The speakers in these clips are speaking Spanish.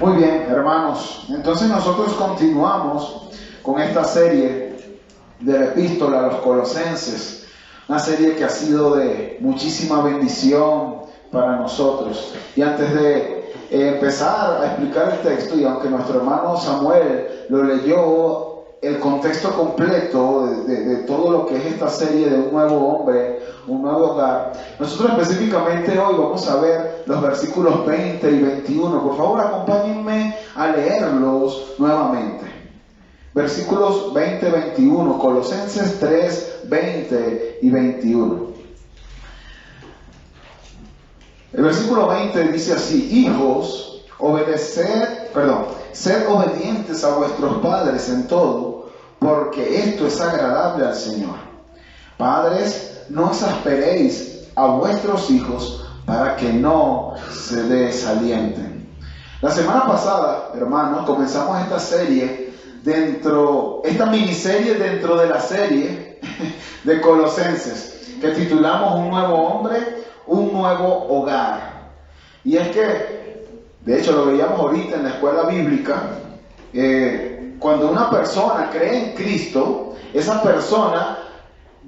Muy bien, hermanos. Entonces nosotros continuamos con esta serie de la epístola a los Colosenses. Una serie que ha sido de muchísima bendición para nosotros. Y antes de empezar a explicar el texto, y aunque nuestro hermano Samuel lo leyó, el contexto completo de todo lo que es esta serie de un nuevo hombre, un nuevo hogar, nosotros específicamente hoy vamos a ver los versículos 20 y 21. Por favor, acompáñenme a leerlos nuevamente. Versículos 20 y 21, Colosenses 3, 20 y 21. El versículo 20 dice así: hijos, sed obedientes a vuestros padres en todo, porque esto es agradable al Señor. Padres, no exasperéis a vuestros hijos para que no se desalienten. La semana pasada, hermanos, comenzamos esta miniserie dentro de la serie de Colosenses, que titulamos Un nuevo hombre, un nuevo hogar. Y es que, de hecho, lo veíamos ahorita en la escuela bíblica, cuando una persona cree en Cristo, esa persona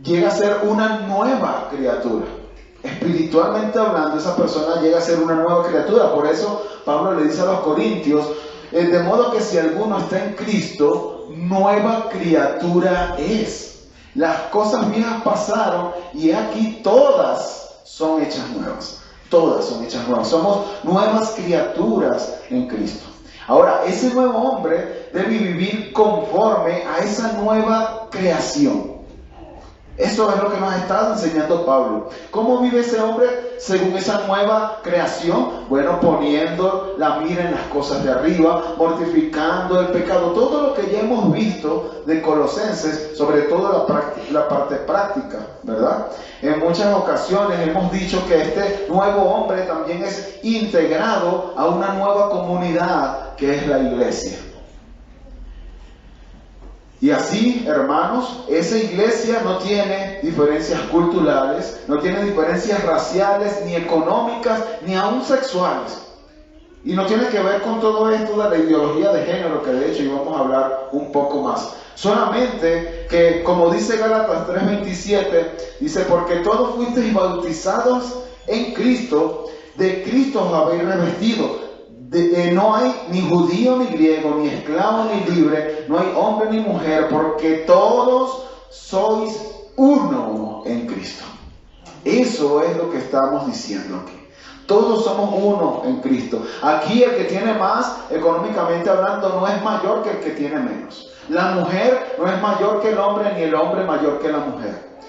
llega a ser una nueva criatura. Espiritualmente hablando, esa persona llega a ser una nueva criatura. Por eso Pablo le dice a los corintios: de modo que si alguno está en Cristo, nueva criatura es. Las cosas viejas pasaron y aquí todas son hechas nuevas. Todas son hechas nuevas. Somos nuevas criaturas en Cristo. Ahora, ese nuevo hombre debe vivir conforme a esa nueva creación. Eso es lo que nos está enseñando Pablo. ¿Cómo vive ese hombre según esa nueva creación? Bueno, poniendo la mira en las cosas de arriba, mortificando el pecado. Todo lo que ya hemos visto de Colosenses, sobre todo la parte práctica, ¿verdad? En muchas ocasiones hemos dicho que este nuevo hombre también es integrado a una nueva comunidad que es la iglesia. Y así, hermanos, esa iglesia no tiene diferencias culturales, no tiene diferencias raciales, ni económicas, ni aún sexuales. Y no tiene que ver con todo esto de la ideología de género, que de hecho íbamos a hablar un poco más. Solamente que, como dice Gálatas 3:27, dice: porque todos fuisteis bautizados en Cristo, de Cristo os habéis revestido. No hay ni judío ni griego, ni esclavo ni libre, no hay hombre ni mujer, porque todos sois uno en Cristo. Eso es lo que estamos diciendo aquí. Todos somos uno en Cristo. Aquí el que tiene más, económicamente hablando, no es mayor que el que tiene menos. La mujer no es mayor que el hombre, ni el hombre mayor que la mujer.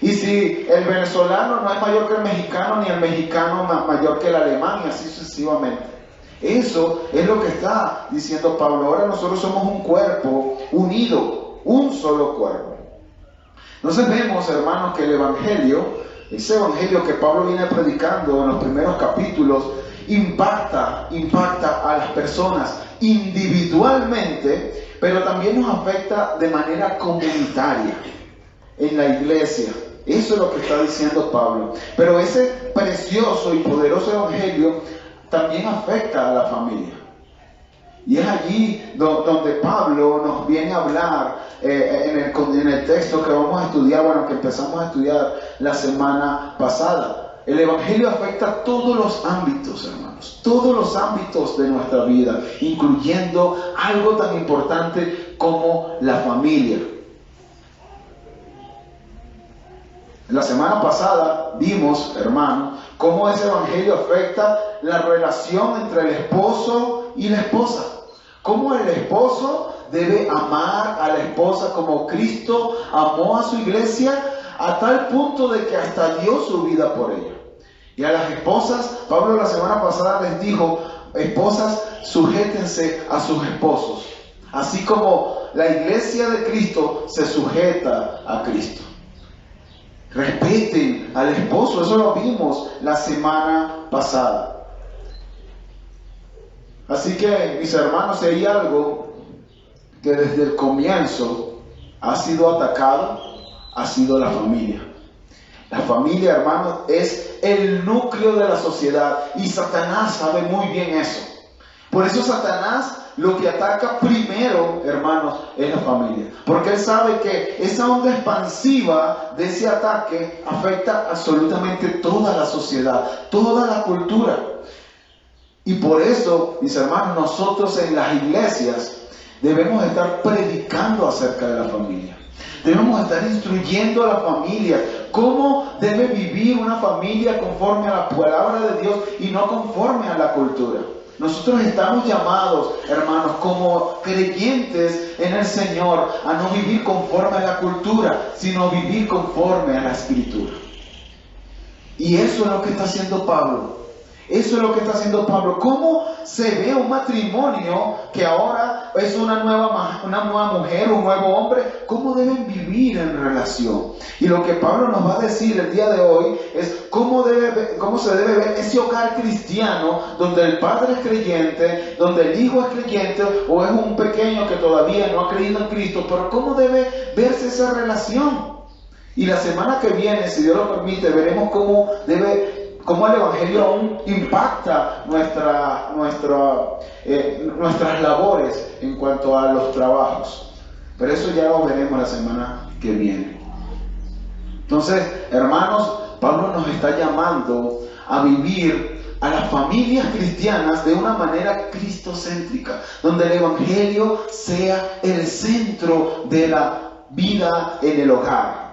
Y si el venezolano no es mayor que el mexicano, ni el mexicano mayor que el alemán, y así sucesivamente. Eso es lo que está diciendo Pablo. Ahora nosotros somos un cuerpo unido, un solo cuerpo. Entonces vemos, hermanos, que el evangelio, ese evangelio que Pablo viene predicando en los primeros capítulos, impacta a las personas individualmente, pero también nos afecta de manera comunitaria en la iglesia. Eso es lo que está diciendo Pablo. Pero ese precioso y poderoso evangelio también afecta a la familia. Y es allí donde Pablo nos viene a hablar en el texto que vamos a estudiar, que empezamos a estudiar la semana pasada. El evangelio afecta todos los ámbitos, hermanos, todos los ámbitos de nuestra vida, incluyendo algo tan importante como la familia. La semana pasada vimos, hermanos, cómo ese evangelio afecta la relación entre el esposo y la esposa. Cómo el esposo debe amar a la esposa como Cristo amó a su iglesia, a tal punto de que hasta dio su vida por ella. Y a las esposas, Pablo la semana pasada les dijo: esposas, sujétense a sus esposos, así como la iglesia de Cristo se sujeta a Cristo. Respeten al esposo, eso lo vimos la semana pasada. Así que, mis hermanos, hay algo que desde el comienzo ha sido atacado, ha sido la familia. La familia, hermanos, es el núcleo de la sociedad y Satanás sabe muy bien eso. Por eso Satanás lo que ataca primero, hermanos, es la familia. Porque él sabe que esa onda expansiva de ese ataque afecta absolutamente toda la sociedad, toda la cultura. Y por eso, mis hermanos, nosotros en las iglesias debemos estar predicando acerca de la familia. Debemos estar instruyendo a la familia cómo debe vivir una familia conforme a la palabra de Dios y no conforme a la cultura. Nosotros estamos llamados, hermanos, como creyentes en el Señor, a no vivir conforme a la cultura, sino vivir conforme a la Escritura. Y eso es lo que está haciendo Pablo. Eso es lo que está haciendo Pablo. ¿Cómo se ve un matrimonio que ahora es una nueva mujer, un nuevo hombre? ¿Cómo deben vivir en relación? Y lo que Pablo nos va a decir el día de hoy es cómo se debe ver ese hogar cristiano donde el padre es creyente, donde el hijo es creyente o es un pequeño que todavía no ha creído en Cristo, pero cómo debe verse esa relación. Y la semana que viene, si Dios lo permite, veremos cómo el Evangelio aún impacta nuestras labores en cuanto a los trabajos. Pero eso ya lo veremos la semana que viene. Entonces, hermanos, Pablo nos está llamando a vivir a las familias cristianas de una manera cristocéntrica, donde el Evangelio sea el centro de la vida en el hogar.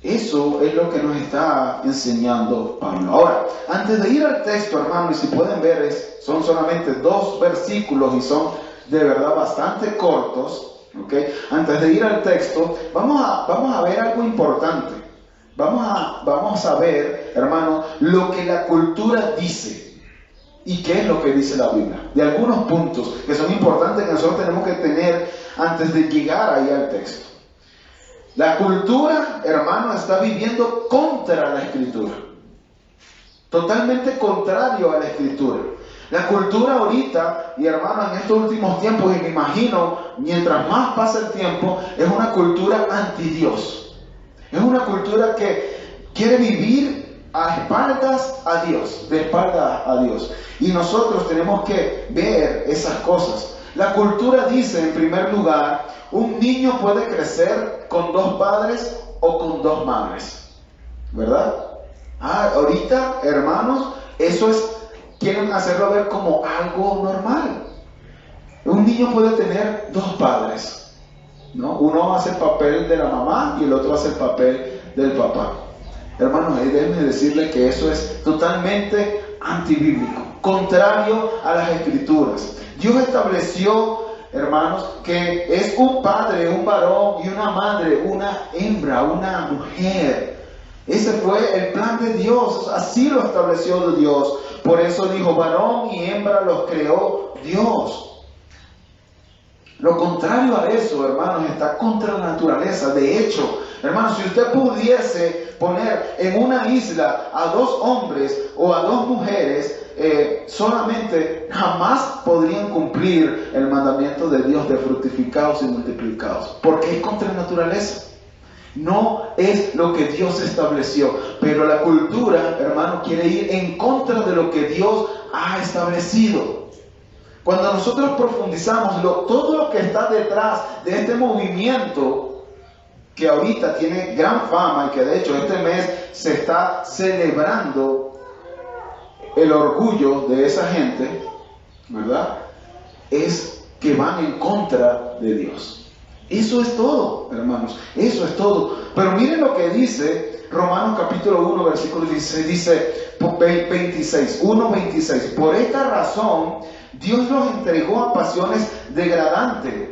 Eso es lo que nos está enseñando Pablo. Ahora, antes de ir al texto, hermanos, y si pueden ver, son solamente 2 versículos y son de verdad bastante cortos, ¿ok? Antes de ir al texto, vamos a ver algo importante. Vamos a ver, hermanos, lo que la cultura dice y qué es lo que dice la Biblia. De algunos puntos que son importantes que nosotros tenemos que tener antes de llegar ahí al texto. La cultura, hermano, está viviendo contra la Escritura. Totalmente contrario a la Escritura. La cultura ahorita, y hermano, en estos últimos tiempos, y me imagino, mientras más pasa el tiempo, es una cultura anti-Dios. Es una cultura que quiere vivir a espaldas a Dios, de espaldas a Dios. Y nosotros tenemos que ver esas cosas. La cultura dice, en primer lugar, un niño puede crecer con 2 padres o con 2 madres, ¿verdad? Ahorita, hermanos, quieren hacerlo ver como algo normal. Un niño puede tener 2 padres, ¿no? Uno hace el papel de la mamá y el otro hace el papel del papá. Hermanos, déjenme decirles que eso es totalmente antibíblico, contrario a las Escrituras. Dios estableció, hermanos, que es un padre, un varón y una madre, una hembra, una mujer. Ese fue el plan de Dios, así lo estableció Dios. Por eso dijo, varón y hembra los creó Dios. Lo contrario a eso, hermanos, está contra la naturaleza. De hecho, hermanos, si usted pudiese poner en una isla a 2 hombres o a 2 mujeres, solamente jamás podrían cumplir el mandamiento de Dios de fructificados y multiplicados, porque es contra la naturaleza. No es lo que Dios estableció, pero la cultura, hermano, quiere ir en contra de lo que Dios ha establecido. Cuando nosotros profundizamos todo lo que está detrás de este movimiento, que ahorita tiene gran fama y que de hecho este mes se está celebrando el orgullo de esa gente, ¿verdad? Es que van en contra de Dios. Eso es todo, hermanos, eso es todo. Pero miren lo que dice Romanos capítulo 1, versículo 16, dice 1:26. Por esta razón, Dios los entregó a pasiones degradantes,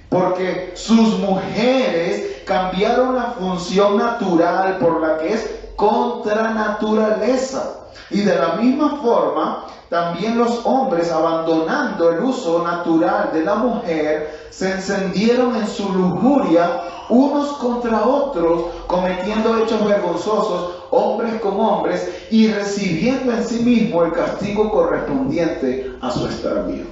porque sus mujeres cambiaron la función natural por la que es contra naturaleza. Y de la misma forma, también los hombres, abandonando el uso natural de la mujer, se encendieron en su lujuria unos contra otros, cometiendo hechos vergonzosos, hombres con hombres, y recibiendo en sí mismo el castigo correspondiente a su extravío.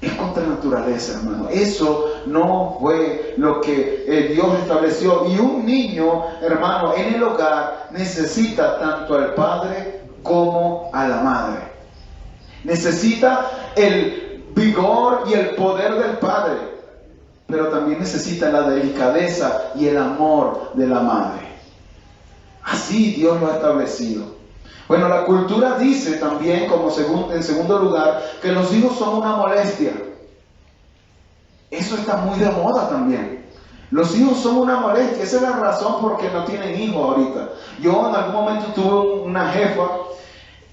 Es contra naturaleza, hermano. Eso no fue lo que Dios estableció. Y un niño, hermano, en el hogar necesita tanto al padre como a la madre. Necesita el vigor y el poder del padre, pero también necesita la delicadeza y el amor de la madre. Así Dios lo ha establecido. Bueno, la cultura dice también, en segundo lugar, que los hijos son una molestia. Eso está muy de moda también. Los hijos son una molestia. Esa es la razón por qué no tienen hijos ahorita. Yo en algún momento tuve una jefa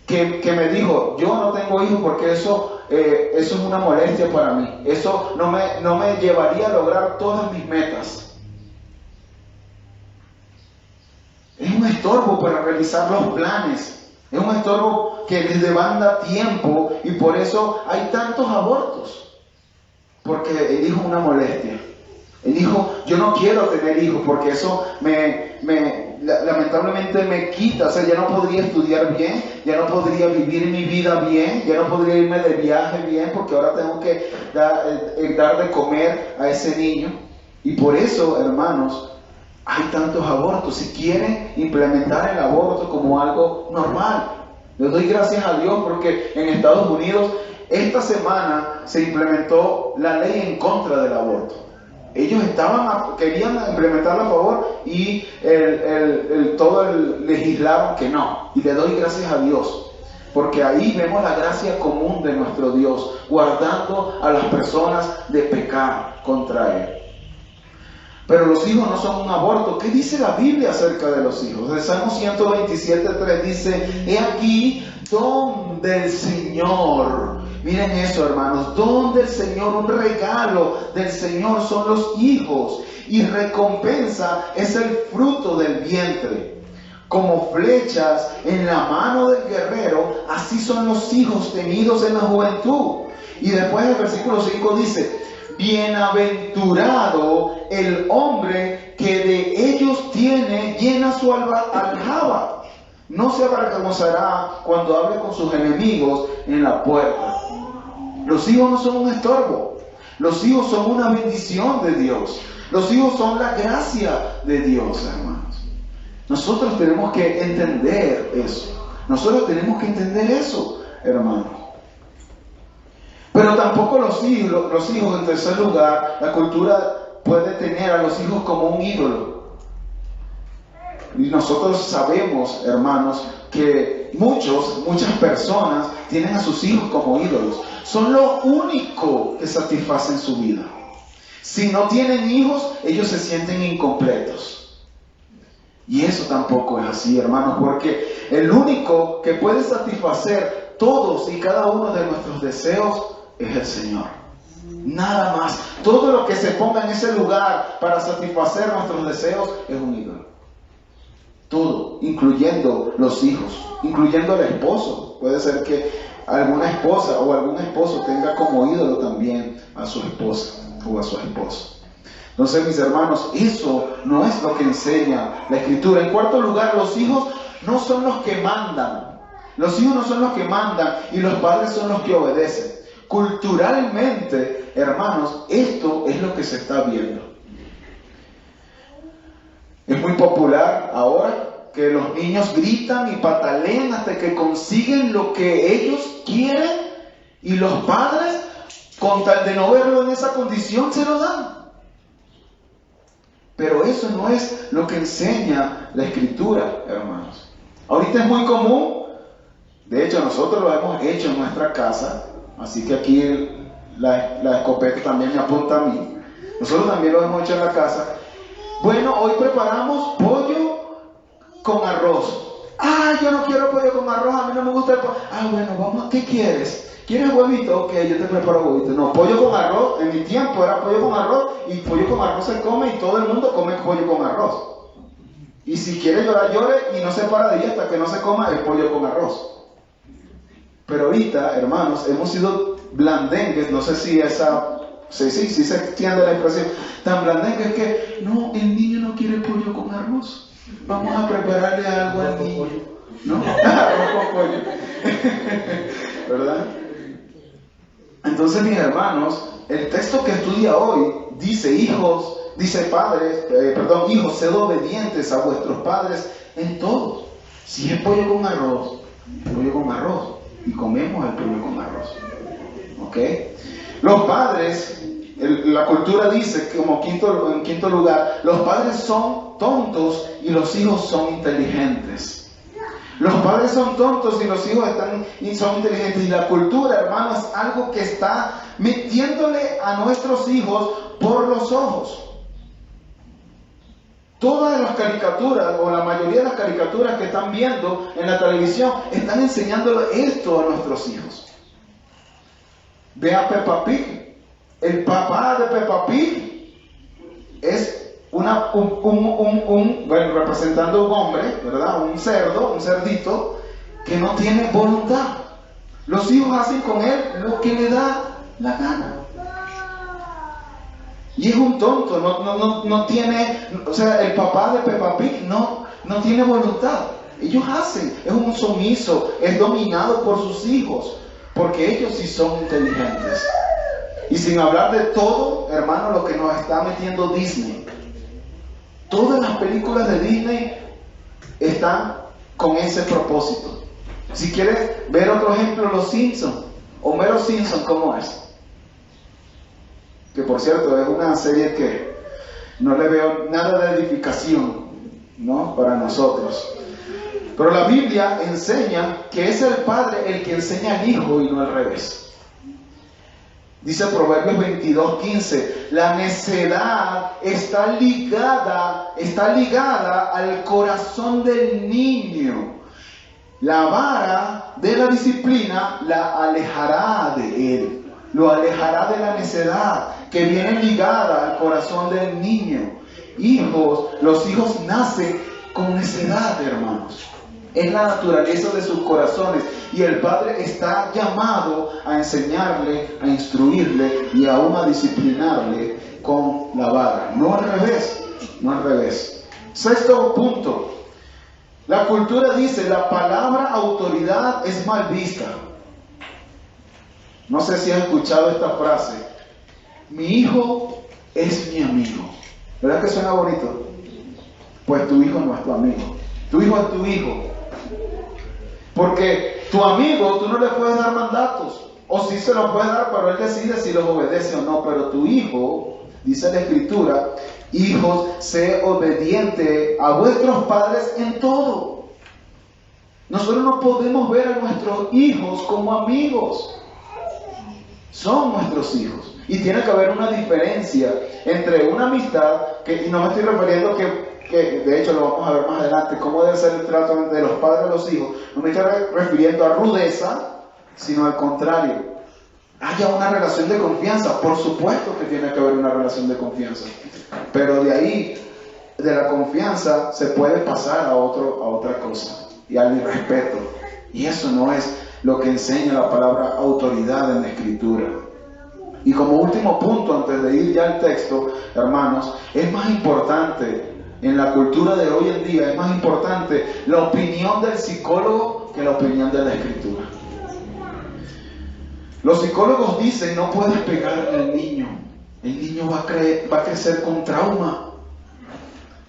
que me dijo, yo no tengo hijos porque eso es una molestia para mí. Eso no me llevaría a lograr todas mis metas. Es un estorbo para realizar los planes. Es un estorbo que les demanda tiempo y por eso hay tantos abortos. Porque el hijo es una molestia. El hijo, yo no quiero tener hijos porque eso lamentablemente me quita. O sea, ya no podría estudiar bien, ya no podría vivir mi vida bien, ya no podría irme de viaje bien porque ahora tengo que dar de comer a ese niño. Y por eso, hermanos, hay tantos abortos. Si quieren implementar el aborto como algo normal, les doy gracias a Dios porque en Estados Unidos esta semana se implementó la ley en contra del aborto. Ellos querían implementarla a favor y legislaron que no. Y le doy gracias a Dios porque ahí vemos la gracia común de nuestro Dios, guardando a las personas de pecar contra Él. Pero los hijos no son un aborto. ¿Qué dice la Biblia acerca de los hijos? El Salmo 127:3 dice, he aquí don del Señor. Miren eso, hermanos, don del Señor, un regalo del Señor son los hijos, y recompensa es el fruto del vientre. Como flechas en la mano del guerrero, así son los hijos tenidos en la juventud. Y después el versículo 5 dice, bienaventurado el hombre que de ellos tiene llena su aljaba. No se avergonzará cuando hable con sus enemigos en la puerta. Los hijos no son un estorbo. Los hijos son una bendición de Dios. Los hijos son la gracia de Dios, hermanos. Nosotros tenemos que entender eso. Nosotros tenemos que entender eso, hermanos. Pero tampoco los hijos, en tercer lugar, la cultura puede tener a los hijos como un ídolo. Y nosotros sabemos, hermanos, que muchas personas tienen a sus hijos como ídolos. Son lo único que satisfacen su vida. Si no tienen hijos, ellos se sienten incompletos. Y eso tampoco es así, hermanos, porque el único que puede satisfacer todos y cada uno de nuestros deseos es el Señor. Nada más. Todo lo que se ponga en ese lugar para satisfacer nuestros deseos es un ídolo. Todo, incluyendo los hijos, incluyendo el esposo. Puede ser que alguna esposa o algún esposo tenga como ídolo también a su esposa o a su esposo. Entonces, mis hermanos, eso no es lo que enseña la Escritura. En cuarto lugar, los hijos no son los que mandan. Los hijos no son los que mandan y los padres son los que obedecen. Culturalmente, hermanos, esto es lo que se está viendo. Es muy popular ahora que los niños gritan y patalean hasta que consiguen lo que ellos quieren y los padres, con tal de no verlo en esa condición, se lo dan. Pero eso no es lo que enseña la Escritura, hermanos. Ahorita es muy común, de hecho nosotros lo hemos hecho en nuestra casa, así que aquí la escopeta también me apunta a mí. Nosotros también lo hemos hecho en la casa. Bueno, hoy preparamos pollo con arroz. Ah, yo no quiero pollo con arroz, a mí no me gusta el pollo. Ah, bueno, vamos, ¿qué quieres? ¿Quieres huevito? Ok, yo te preparo huevito. No, pollo con arroz, en mi tiempo era pollo con arroz, y pollo con arroz se come y todo el mundo come pollo con arroz. Y si quiere llorar, llore y no se para de ahí hasta que no se coma el pollo con arroz. Pero ahorita, hermanos, hemos sido blandengues, no sé si sí se extiende la expresión, tan blandengues que, no, el niño no quiere pollo con arroz. Vamos a prepararle algo al niño, ¿no? Arroz con pollo. ¿Verdad? Entonces, mis hermanos, el texto que estudia hoy dice, hijos, sed obedientes a vuestros padres en todo. Si es pollo con arroz, pollo con arroz. Y comemos el pollo con arroz. ¿Ok? Los padres, la cultura dice, como en quinto lugar, los padres son tontos y los hijos son inteligentes. Los padres son tontos y los hijos son inteligentes. Y la cultura, hermanos, es algo que está metiéndole a nuestros hijos por los ojos. Todas las caricaturas, o la mayoría de las caricaturas que están viendo en la televisión, están enseñándole esto a nuestros hijos. Ve a Peppa Pig. El papá de Peppa Pig es representando un hombre, ¿verdad? Un cerdo, un cerdito, que no tiene voluntad. Los hijos hacen con él lo que le da la gana. Y es un tonto, no tiene, o sea, el papá de Peppa Pig no tiene voluntad. Ellos hacen, es un sumiso, es dominado por sus hijos, porque ellos sí son inteligentes. Y sin hablar de todo, hermano, lo que nos está metiendo Disney. Todas las películas de Disney están con ese propósito. Si quieres ver otro ejemplo, Los Simpsons. Homero Simpson, ¿cómo es? Que por cierto es una serie que no le veo nada de edificación, ¿no? Para nosotros. Pero la Biblia enseña que es el padre el que enseña al hijo y no al revés. Dice Proverbios 22:15, la necedad está ligada al corazón del niño. La vara de la disciplina la alejará de él. Lo alejará de la necedad que viene ligada al corazón del niño. Los hijos nacen con necedad, hermanos. Es la naturaleza de sus corazones. Y el padre está llamado a enseñarle, a instruirle y aún a disciplinarle con la vara. No al revés, no al revés. Sexto punto. La cultura dice, la palabra autoridad es mal vista. No sé si has escuchado esta frase. Mi hijo es mi amigo. ¿Verdad que suena bonito? Pues tu hijo no es tu amigo. Tu hijo es tu hijo. Porque tu amigo, tú no le puedes dar mandatos. O sí se los puedes dar, pero él decide si los obedece o no. Pero tu hijo, dice la Escritura, hijos, sé obediente a vuestros padres en todo. Nosotros no podemos ver a nuestros hijos como amigos. Son nuestros hijos. Y tiene que haber una diferencia entre una amistad, y no me estoy refiriendo que de hecho lo vamos a ver más adelante, cómo debe ser el trato de los padres a los hijos. No me estoy refiriendo a rudeza, sino al contrario. Haya una relación de confianza. Por supuesto que tiene que haber una relación de confianza. Pero de ahí, de la confianza, se puede pasar a otra cosa. Y al irrespeto. Y eso no es lo que enseña la palabra autoridad en la Escritura. Y como último punto, antes de ir ya al texto, hermanos, es más importante, en la cultura de hoy en día, es más importante la opinión del psicólogo que la opinión de la Escritura. Los psicólogos dicen, no puedes pegarle al niño. El niño va a crecer con trauma.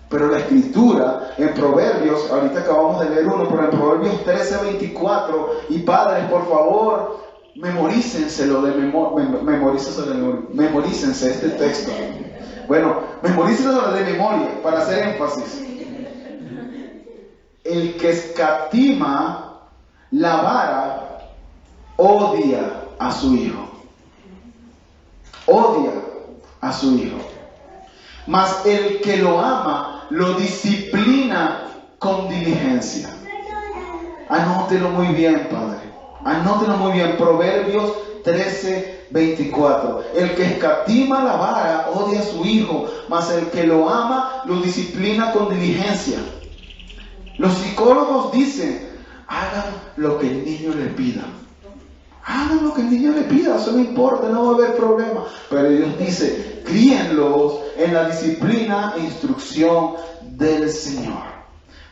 Pero la Escritura, en Proverbios, ahorita acabamos de leer uno, pero en Proverbios 13:24, y padres, por favor, memorícense este texto. Bueno, memorícenselo de memoria, para hacer énfasis. El que escatima la vara, odia a su hijo. Odia a su hijo. Mas el que lo ama, lo disciplina con diligencia. Anótelo muy bien, padre. Anótelo muy bien. Proverbios 13:24. El que escatima la vara, odia a su hijo. Mas el que lo ama, lo disciplina con diligencia. Los psicólogos dicen, hagan lo que el niño le pida. Hagan lo que el niño le pida, eso no importa, no va a haber problema. Pero Dios dice, críenlos en la disciplina e instrucción del Señor.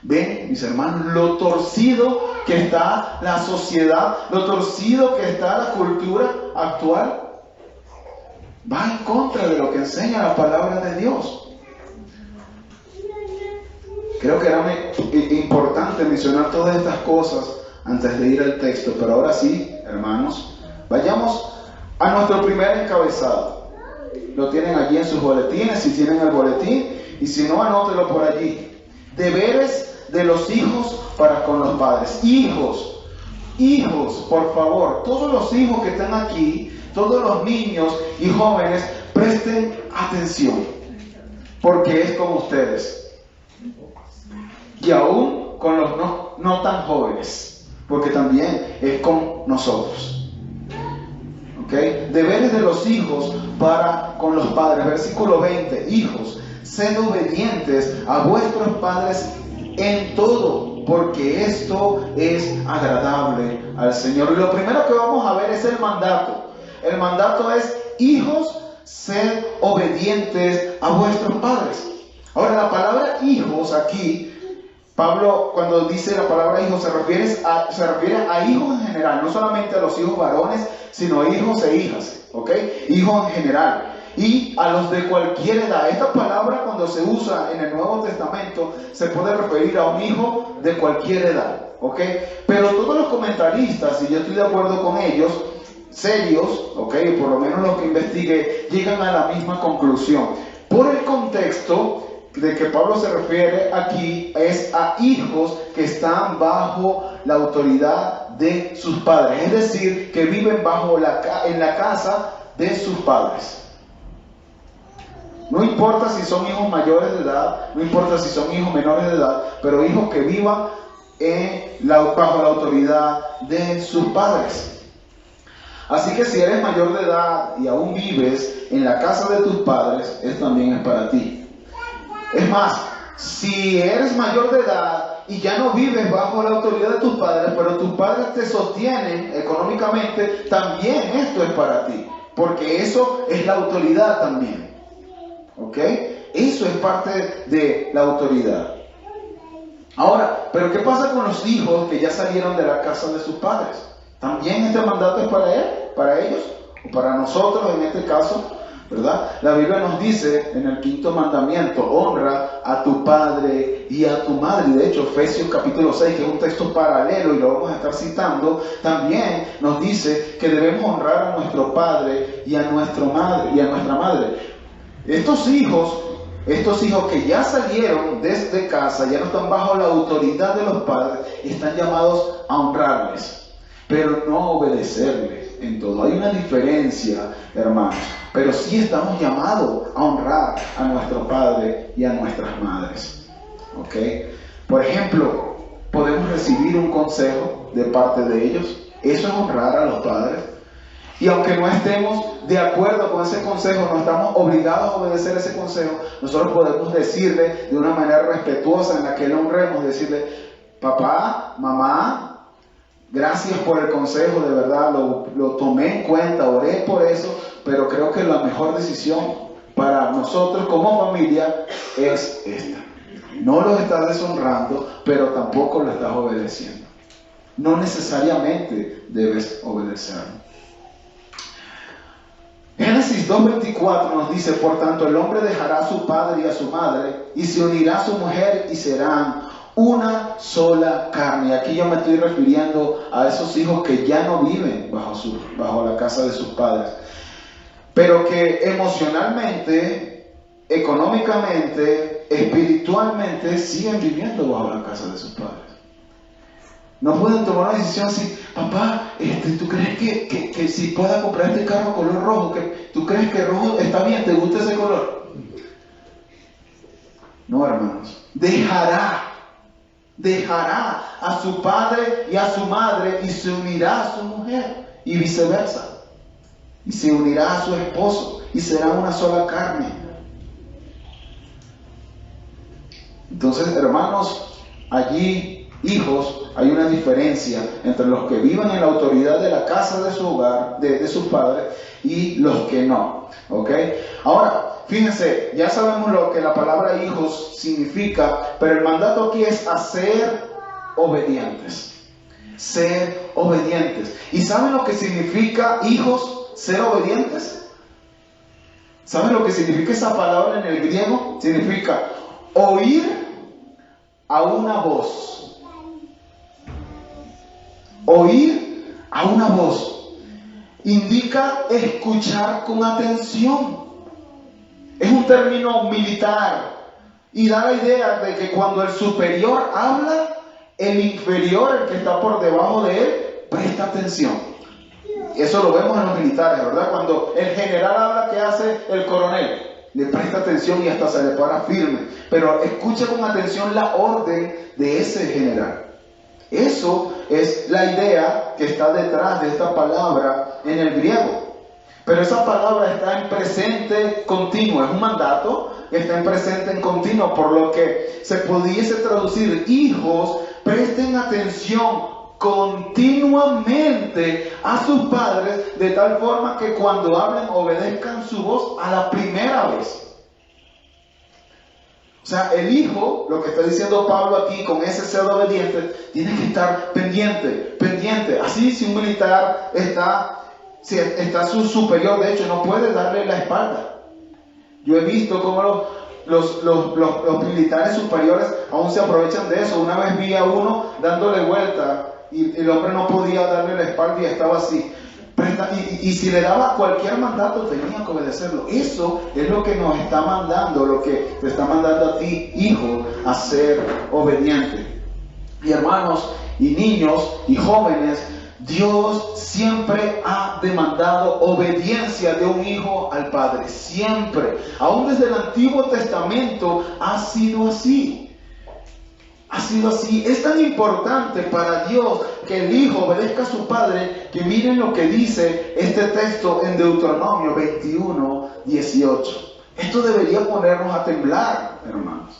Ven, mis hermanos, lo torcido que está la sociedad, lo torcido que está la cultura actual, va en contra de lo que enseña la palabra de Dios. Creo que era importante mencionar todas estas cosas antes de ir al texto, pero ahora sí, hermanos, vayamos a nuestro primer encabezado. Lo tienen allí en sus boletines, si tienen el boletín, y si no, anótelo por allí. Deberes de los hijos para con los padres. Hijos, por favor, todos los hijos que están aquí, todos los niños y jóvenes, presten atención, porque es con ustedes. Y aún con los no tan jóvenes, porque también es con nosotros. Deberes de los hijos para con los padres. Versículo 20. Hijos, sed obedientes a vuestros padres en todo, porque esto es agradable al Señor. Y lo primero que vamos a ver es el mandato. El mandato es: hijos, sed obedientes a vuestros padres. Ahora, la palabra hijos aquí, Pablo, cuando dice la palabra hijos, se refiere a hijos en general, no solamente a los hijos varones, sino hijos e hijas, hijos en general, y a los de cualquier edad. Esta palabra, cuando se usa en el Nuevo Testamento, se puede referir a un hijo de cualquier edad, pero todos los comentaristas, y yo estoy de acuerdo con ellos, serios, por lo menos los que investigué, llegan a la misma conclusión. Por el contexto de que Pablo se refiere aquí es a hijos que están bajo la autoridad de sus padres, es decir, que viven en la casa de sus padres. No importa si son hijos mayores de edad, no importa si son hijos menores de edad, pero hijos que vivan bajo la autoridad de sus padres. Así que si eres mayor de edad y aún vives en la casa de tus padres, esto también es para ti. Es más, si eres mayor de edad y ya no vives bajo la autoridad de tus padres, pero tus padres te sostienen económicamente, también esto es para ti, porque eso es la autoridad también. Eso es parte de la autoridad. Ahora, ¿pero qué pasa con los hijos que ya salieron de la casa de sus padres? ¿También este mandato es para ellos o para nosotros en este caso? ¿Verdad? La Biblia nos dice en el 5º mandamiento: honra a tu padre y a tu madre. Y de hecho, Efesios capítulo 6, que es un texto paralelo y lo vamos a estar citando, también nos dice que debemos honrar a nuestro padre y a nuestra madre. Estos hijos que ya salieron desde casa, ya no están bajo la autoridad de los padres, están llamados a honrarles, pero no a obedecerles en todo. Hay una diferencia, hermanos, pero sí estamos llamados a honrar a nuestro padre y a nuestras madres. Por ejemplo, podemos recibir un consejo de parte de ellos. Eso es honrar a los padres. Y aunque no estemos de acuerdo con ese consejo, no estamos obligados a obedecer ese consejo, nosotros podemos decirle de una manera respetuosa en la que le honremos, decirle: papá, mamá, gracias por el consejo, de verdad, lo tomé en cuenta, oré por eso, pero creo que la mejor decisión para nosotros como familia es esta. No los estás deshonrando, pero tampoco lo estás obedeciendo. No necesariamente debes obedecerlo. Génesis 2:24 nos dice: por tanto, el hombre dejará a su padre y a su madre, y se unirá a su mujer, y serán una sola carne. Y aquí yo me estoy refiriendo a esos hijos que ya no viven bajo la casa de sus padres, pero que emocionalmente, económicamente, espiritualmente siguen viviendo bajo la casa de sus padres. No pueden tomar una decisión así: papá, ¿tú crees que si pueda comprar este carro color rojo, tú crees que rojo está bien, te gusta ese color? No, hermanos. Dejará a su padre y a su madre y se unirá a su mujer, y viceversa. Y se unirá a su esposo y será una sola carne. Entonces, hermanos, allí, hijos, hay una diferencia entre los que viven en la autoridad de la casa de su hogar, de sus padres, y los que no. Ahora, fíjense, ya sabemos lo que la palabra hijos significa, pero el mandato aquí es a ser obedientes. Ser obedientes. ¿Y saben lo que significa, hijos, ser obedientes? ¿Saben lo que significa esa palabra en el griego? Significa oír a una voz. Oír a una voz. indica escuchar con atención. Es un término militar y da la idea de que cuando el superior habla, el inferior, el que está por debajo de él, presta atención. Eso lo vemos en los militares, ¿verdad? Cuando el general habla, ¿qué hace el coronel? Le presta atención y hasta se le para firme, pero escucha con atención la orden de ese general. Eso es la idea que está detrás de esta palabra en el griego. Pero esa palabra está en presente continuo, es un mandato que está en presente en continuo, por lo que se pudiese traducir: hijos, presten atención continuamente a sus padres, de tal forma que cuando hablen obedezcan su voz a la primera vez. O sea, el hijo, lo que está diciendo Pablo aquí con ese ser obediente, tiene que estar pendiente. Así, si un militar está su superior, de hecho, no puede darle la espalda. Yo he visto cómo los militares superiores aún se aprovechan de eso. Una vez vi a uno dándole vuelta y el hombre no podía darle la espalda y estaba así. Y si le daba cualquier mandato, tenía que obedecerlo. Eso es lo que nos está mandando, lo que te está mandando a ti, hijo, a ser obediente. Y hermanos, y niños, y jóvenes, Dios siempre ha demandado obediencia de un hijo al Padre. Siempre. Aún desde el Antiguo Testamento ha sido así. Ha sido así. Es tan importante para Dios que el hijo obedezca a su padre, que miren lo que dice este texto en Deuteronomio 21:18. Esto debería ponernos a temblar, hermanos.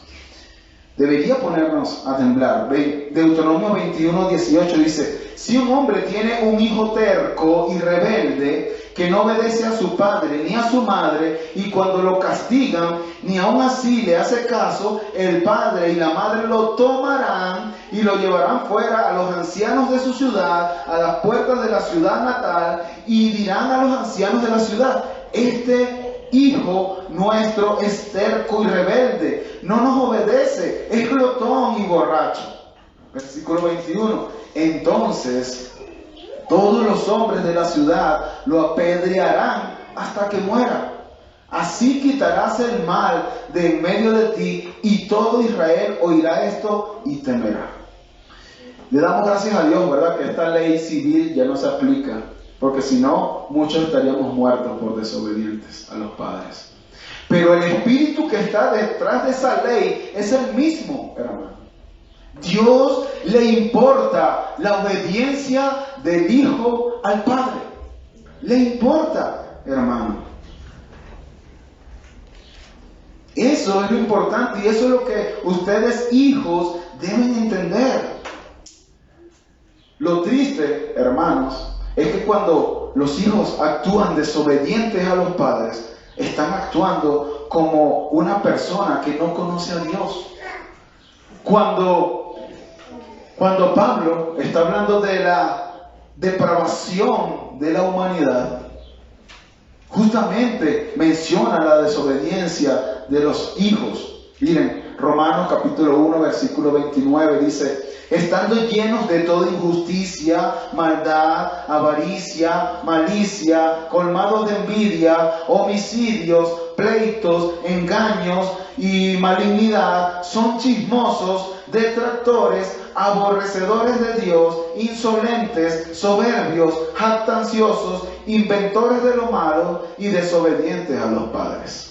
Debería ponernos a temblar. Deuteronomio 21:18 dice: si un hombre tiene un hijo terco y rebelde, que no obedece a su padre ni a su madre, y cuando lo castigan, ni aun así le hace caso, el padre y la madre lo tomarán y lo llevarán fuera a los ancianos de su ciudad, a las puertas de la ciudad natal, y dirán a los ancianos de la ciudad: este hijo nuestro es terco y rebelde, no nos obedece, es glotón y borracho. Versículo 21. Entonces todos los hombres de la ciudad lo apedrearán hasta que muera. Así quitarás el mal de en medio de ti, y todo Israel oirá esto y temerá. Le damos gracias a Dios, ¿verdad?, que esta ley civil ya no se aplica, porque si no, muchos estaríamos muertos por desobedientes a los padres. Pero el espíritu que está detrás de esa ley es el mismo, hermano. Dios le importa la obediencia del hijo al padre. Le importa, hermano. Eso es lo importante y eso es lo que ustedes, hijos, deben entender. Lo triste, hermanos, es que cuando los hijos actúan desobedientes a los padres, están actuando como una persona que no conoce a Dios. Cuando Pablo está hablando de la depravación de la humanidad, justamente menciona la desobediencia de los hijos. Miren, Romanos capítulo 1, versículo 29 dice: estando llenos de toda injusticia, maldad, avaricia, malicia, colmados de envidia, homicidios, pleitos, engaños y malignidad, son chismosos, detractores, aborrecedores de Dios, insolentes, soberbios, jactanciosos, inventores de lo malo y desobedientes a los padres.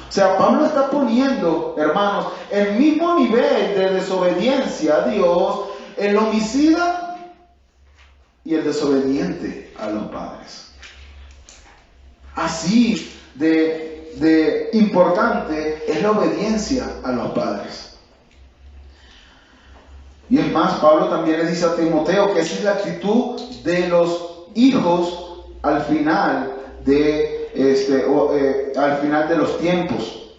O sea, Pablo está poniendo, hermanos, el mismo nivel de desobediencia a Dios, el homicida y el desobediente a los padres. Así de importante es la obediencia a los padres. Y es más, Pablo también le dice a Timoteo que esa es la actitud de los hijos al final de los tiempos.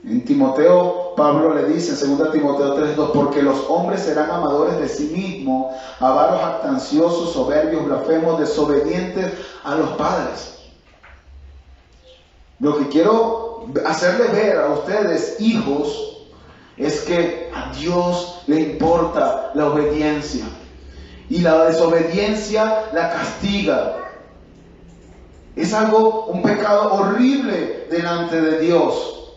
En Timoteo, Pablo le dice en 2 Timoteo 3:2: porque los hombres serán amadores de sí mismos, avaros, jactanciosos, soberbios, blasfemos, desobedientes a los padres. Lo que quiero hacerle ver a ustedes, hijos, es que a Dios le importa la obediencia, y la desobediencia la castiga. Es un pecado horrible delante de Dios.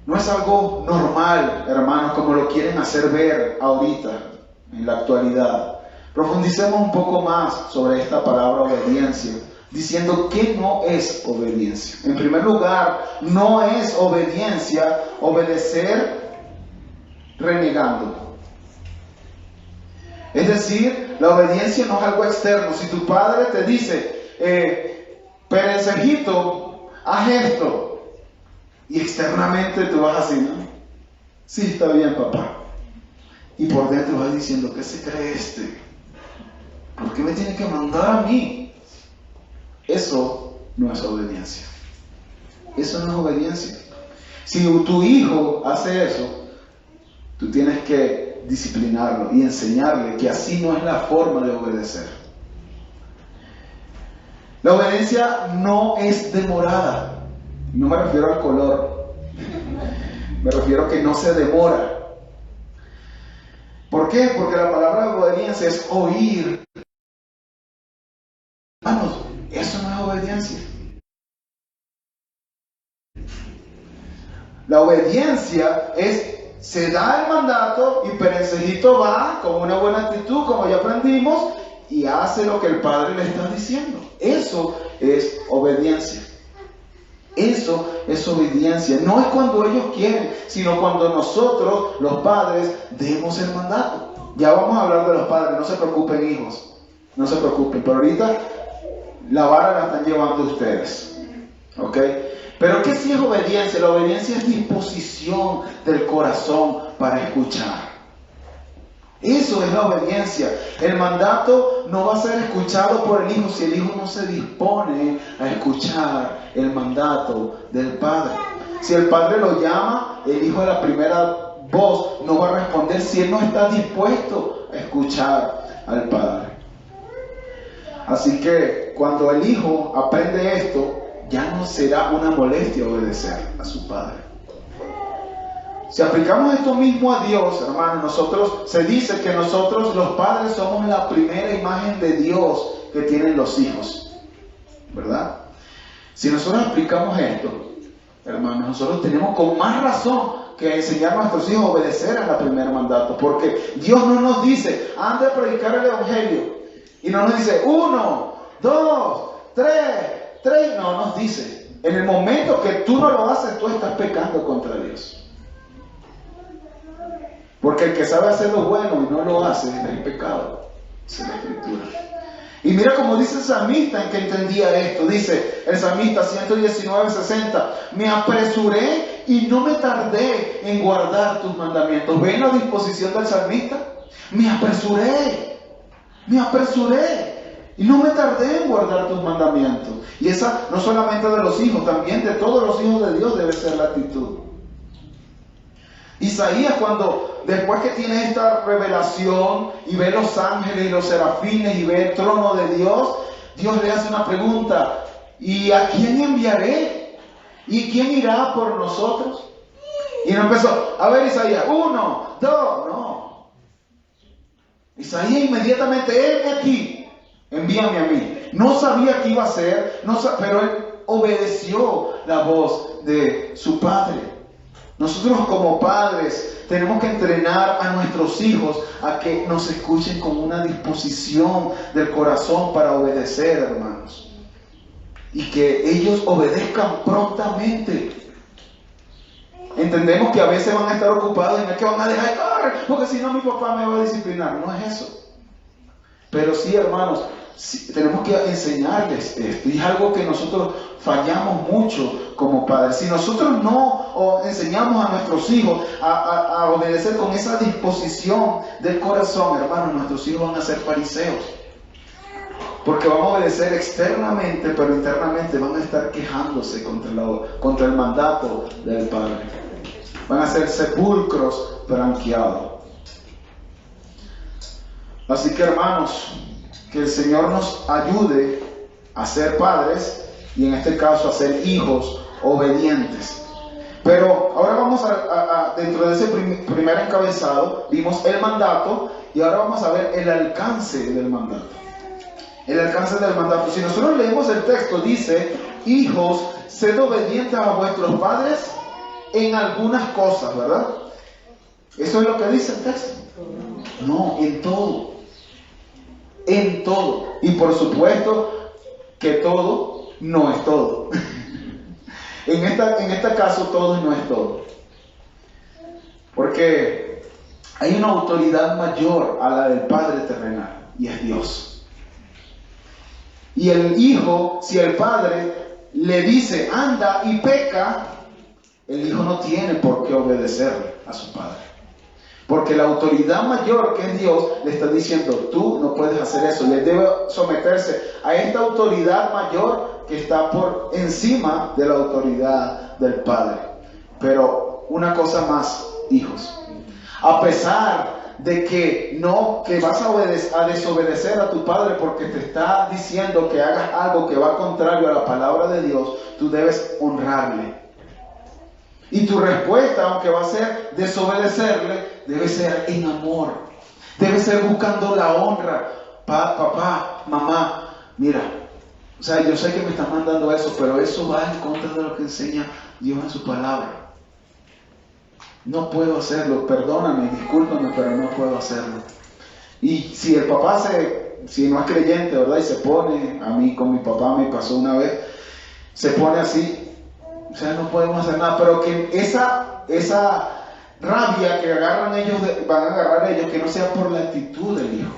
No es algo normal, hermanos, como lo quieren hacer ver ahorita, en la actualidad. Profundicemos un poco más sobre esta palabra obediencia, diciendo que no es obediencia. En primer lugar, no es obediencia obedecer renegando. Es decir, la obediencia no es algo externo. Si tu padre te dice, perencejito, haz esto, y externamente tú vas así, ¿no? Sí, está bien, papá. Y por dentro vas diciendo, ¿qué se cree este? ¿Por qué me tiene que mandar a mí? Eso no es obediencia. Eso no es obediencia. Si tu hijo hace eso, tú tienes que disciplinarlo y enseñarle que así no es la forma de obedecer. La obediencia no es demorada. No me refiero al color. Me refiero a que no se demora. ¿Por qué? Porque la palabra de obediencia es oír. Hermanos, eso no es obediencia. La obediencia se da el mandato y perencejito va con una buena actitud, como ya aprendimos, y hace lo que el padre le está diciendo. Eso es obediencia. Eso es obediencia. No es cuando ellos quieren, sino cuando nosotros, los padres, demos el mandato. Ya vamos a hablar de los padres, no se preocupen, hijos. No se preocupen, pero ahorita la vara la están llevando ustedes. ¿Ok? Pero ¿qué sí es obediencia? La obediencia es disposición del corazón para escuchar. Eso es la obediencia. El mandato no va a ser escuchado por el hijo si el hijo no se dispone a escuchar el mandato del padre. Si el padre lo llama, el hijo a la primera voz no va a responder si él no está dispuesto a escuchar al padre. Así que cuando el hijo aprende esto, ya no será una molestia obedecer a su padre. Si aplicamos esto mismo a Dios, hermanos, se dice que nosotros los padres somos la primera imagen de Dios que tienen los hijos, ¿verdad? Si nosotros aplicamos esto, hermanos, nosotros tenemos con más razón que enseñar a nuestros hijos a obedecer al primer mandato, porque Dios no nos dice, anda a predicar el evangelio, y no nos dice 1, 2, 3, no nos dice, en el momento que tú no lo haces, tú estás pecando contra Dios. Porque el que sabe hacer lo bueno y no lo hace es el pecado. Esa es la escritura. Y mira cómo dice el salmista en que entendía esto. Dice el salmista 119:60. Me apresuré y no me tardé en guardar tus mandamientos. ¿Ven la disposición del salmista? Me apresuré y no me tardé en guardar tus mandamientos. Y esa no solamente de los hijos, también de todos los hijos de Dios debe ser la actitud. Isaías, cuando después que tiene esta revelación y ve los ángeles y los serafines y ve el trono de Dios, Dios le hace una pregunta: ¿y a quién enviaré? ¿Y quién irá por nosotros? Y no empezó, a ver Isaías, 1, 2, no. Isaías inmediatamente, heme aquí, envíame a mí. No sabía qué iba a hacer, pero él obedeció la voz de su padre. Nosotros como padres tenemos que entrenar a nuestros hijos a que nos escuchen con una disposición del corazón para obedecer, hermanos. Y que ellos obedezcan prontamente. Entendemos que a veces van a estar ocupados y no es que van a dejar de correr, porque si no mi papá me va a disciplinar. No es eso. Pero sí, hermanos, sí, tenemos que enseñarles esto. Y es algo que nosotros fallamos mucho como padres. Si nosotros no enseñamos a nuestros hijos a obedecer con esa disposición del corazón, hermanos, nuestros hijos van a ser fariseos. Porque van a obedecer externamente, pero internamente van a estar quejándose contra el mandato del Padre. Van a ser sepulcros branqueados. Así que, hermanos, que el Señor nos ayude a ser padres y en este caso a ser hijos obedientes. Pero ahora vamos dentro de ese primer encabezado, vimos el mandato y ahora vamos a ver el alcance del mandato. El alcance del mandato. Si nosotros leemos el texto, dice: hijos, sed obedientes a vuestros padres en algunas cosas, ¿verdad? ¿Eso es lo que dice el texto? No, en todo. En todo. Y por supuesto que todo no es todo. En este caso, todo no es todo. Porque hay una autoridad mayor a la del Padre terrenal, y es Dios. Y el hijo, si el padre le dice anda y peca, el hijo no tiene por qué obedecerle a su padre. Porque la autoridad mayor, que es Dios, le está diciendo: tú no puedes hacer eso. Y él debe someterse a esta autoridad mayor que está por encima de la autoridad del padre. Pero una cosa más, hijos. A pesar de que vas a desobedecer a tu padre porque te está diciendo que hagas algo que va contrario a la palabra de Dios, tú debes honrarle. Y tu respuesta, aunque va a ser desobedecerle, debe ser en amor. Debe ser buscando la honra. Papá, mamá, mira, o sea, yo sé que me están mandando eso, pero eso va en contra de lo que enseña Dios en su palabra. No puedo hacerlo, perdóname, discúlpame, pero no puedo hacerlo. Y si el papá si no es creyente, ¿verdad? Y se pone, a mí con mi papá me pasó una vez, se pone así, o sea, no podemos hacer nada, pero que esa rabia que agarran ellos, van a agarrar ellos, que no sea por la actitud del hijo.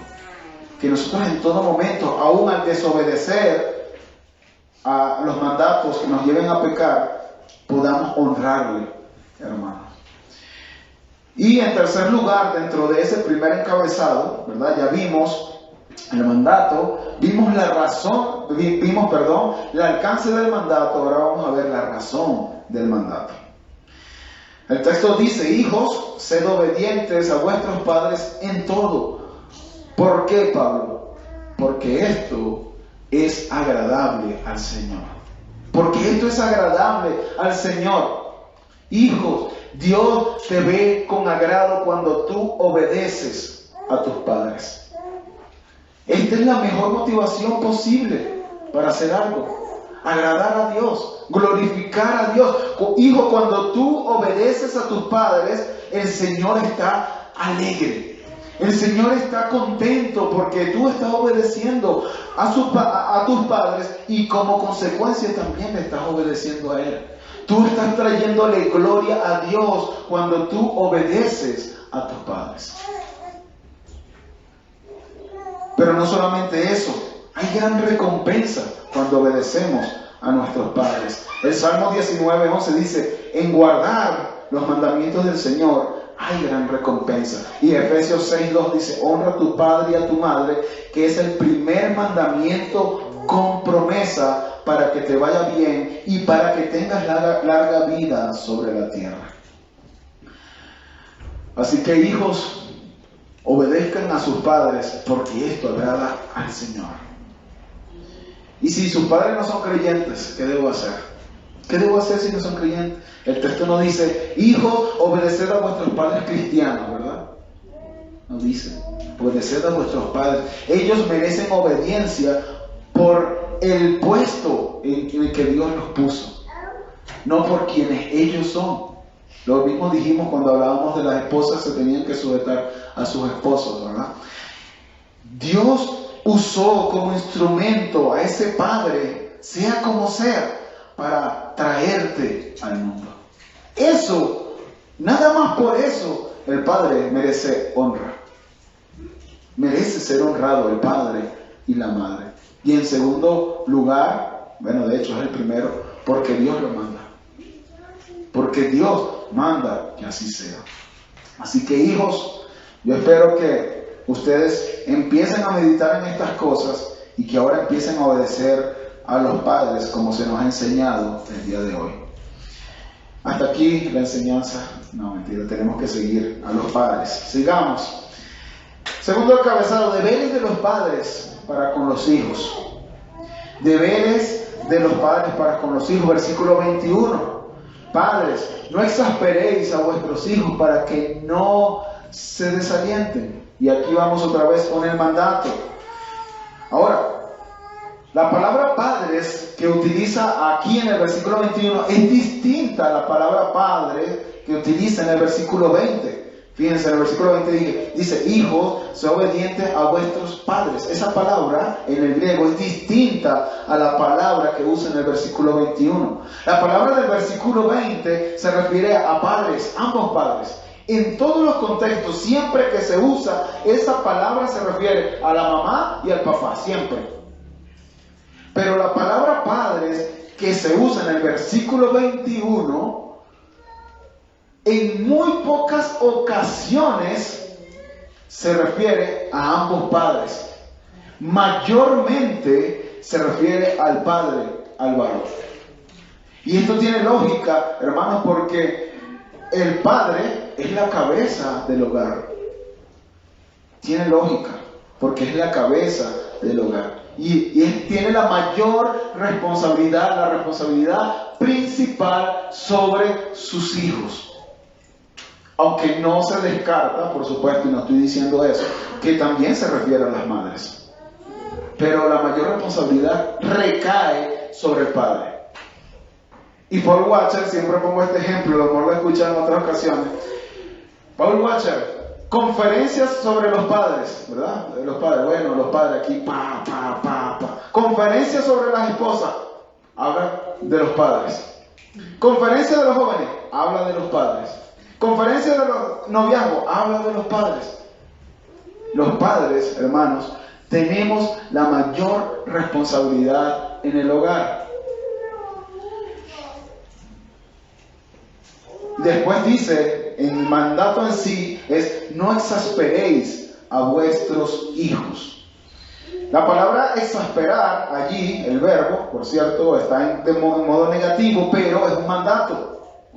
Que nosotros en todo momento, aún al desobedecer a los mandatos que nos lleven a pecar, podamos honrarle, hermano. Y en tercer lugar, dentro de ese primer encabezado, ¿verdad? Ya vimos el mandato, vimos el alcance del mandato. Ahora vamos a ver la razón del mandato. El texto dice: hijos, sed obedientes a vuestros padres en todo. ¿Por qué, Pablo? Porque esto es agradable al Señor. Porque esto es agradable al Señor. Hijos, Dios te ve con agrado cuando tú obedeces a tus padres. Esta es la mejor motivación posible para hacer algo. Agradar a Dios, glorificar a Dios. Hijo, cuando tú obedeces a tus padres, el Señor está alegre. El Señor está contento porque tú estás obedeciendo a tus padres y como consecuencia también le estás obedeciendo a Él. Tú estás trayéndole gloria a Dios cuando tú obedeces a tus padres. Pero no solamente eso, hay gran recompensa cuando obedecemos a nuestros padres. El Salmo 19:11 dice: en guardar los mandamientos del Señor hay gran recompensa. Y Efesios 6:2 dice: honra a tu padre y a tu madre, que es el primer mandamiento con promesa para que te vaya bien y para que tengas larga vida sobre la tierra. Así que, hijos, obedezcan a sus padres porque esto agrada al Señor. Y si sus padres no son creyentes, ¿qué debo hacer? ¿Qué debo hacer si no son creyentes? El texto no dice: hijos, obedeced a vuestros padres cristianos, ¿verdad? No dice: obedeced a vuestros padres. Ellos merecen obediencia por el puesto en el que Dios los puso, no por quienes ellos son. Lo mismo dijimos cuando hablábamos de las esposas, se tenían que sujetar a sus esposos, ¿verdad? Dios usó como instrumento a ese padre, sea como sea, para traerte al mundo. Eso, nada más por eso, el padre merece honra. Merece ser honrado el padre y la madre. Y en segundo lugar, bueno, de hecho es el primero, porque Dios lo manda. Porque Dios manda que así sea. Así que, hijos, yo espero que ustedes empiecen a meditar en estas cosas y que ahora empiecen a obedecer a los padres como se nos ha enseñado el día de hoy. Hasta aquí la enseñanza. No, mentira, tenemos que seguir a los padres. Sigamos. Segundo encabezado: deberes de los padres para con los hijos. Deberes de los padres para con los hijos. Versículo 21. Padres, no exasperéis a vuestros hijos para que no se desalienten. Y aquí vamos otra vez con el mandato. Ahora, La palabra padres que utiliza aquí en el versículo 21 es distinta a la palabra padre que utiliza en el versículo 20. Fíjense, en el versículo 20 dice, hijos, sed obedientes a vuestros padres. Esa palabra en el griego es distinta a la palabra que usa en el versículo 21. La palabra del versículo 20 se refiere a padres, ambos padres. En todos los contextos, siempre que se usa, esa palabra se refiere a la mamá y al papá, siempre. Pero la palabra padres que se usa en el versículo 21, en muy pocas ocasiones se refiere a ambos padres. Mayormente se refiere al padre, al varón. Y esto tiene lógica, hermanos, porque el padre es la cabeza del hogar. Tiene lógica, porque es la cabeza del hogar. Y tiene la mayor responsabilidad, la responsabilidad principal sobre sus hijos. Aunque no se descarta, por supuesto, y no estoy diciendo eso, que también se refiere a las madres. Pero la mayor responsabilidad recae sobre el padre. Y Paul Washer, siempre pongo este ejemplo, lo mejor lo he escuchado en otras ocasiones. Paul Washer, conferencias sobre los padres, ¿verdad? Los padres, bueno, los padres aquí, Conferencias sobre las esposas, habla de los padres. Conferencia de los jóvenes, habla de los padres. Conferencia de los noviazgos, habla de los padres. Los padres, hermanos, tenemos la mayor responsabilidad en el hogar. Después dice, el mandato en sí es: no exasperéis a vuestros hijos. La palabra exasperar allí, el verbo, por cierto, está en modo negativo, pero es un mandato.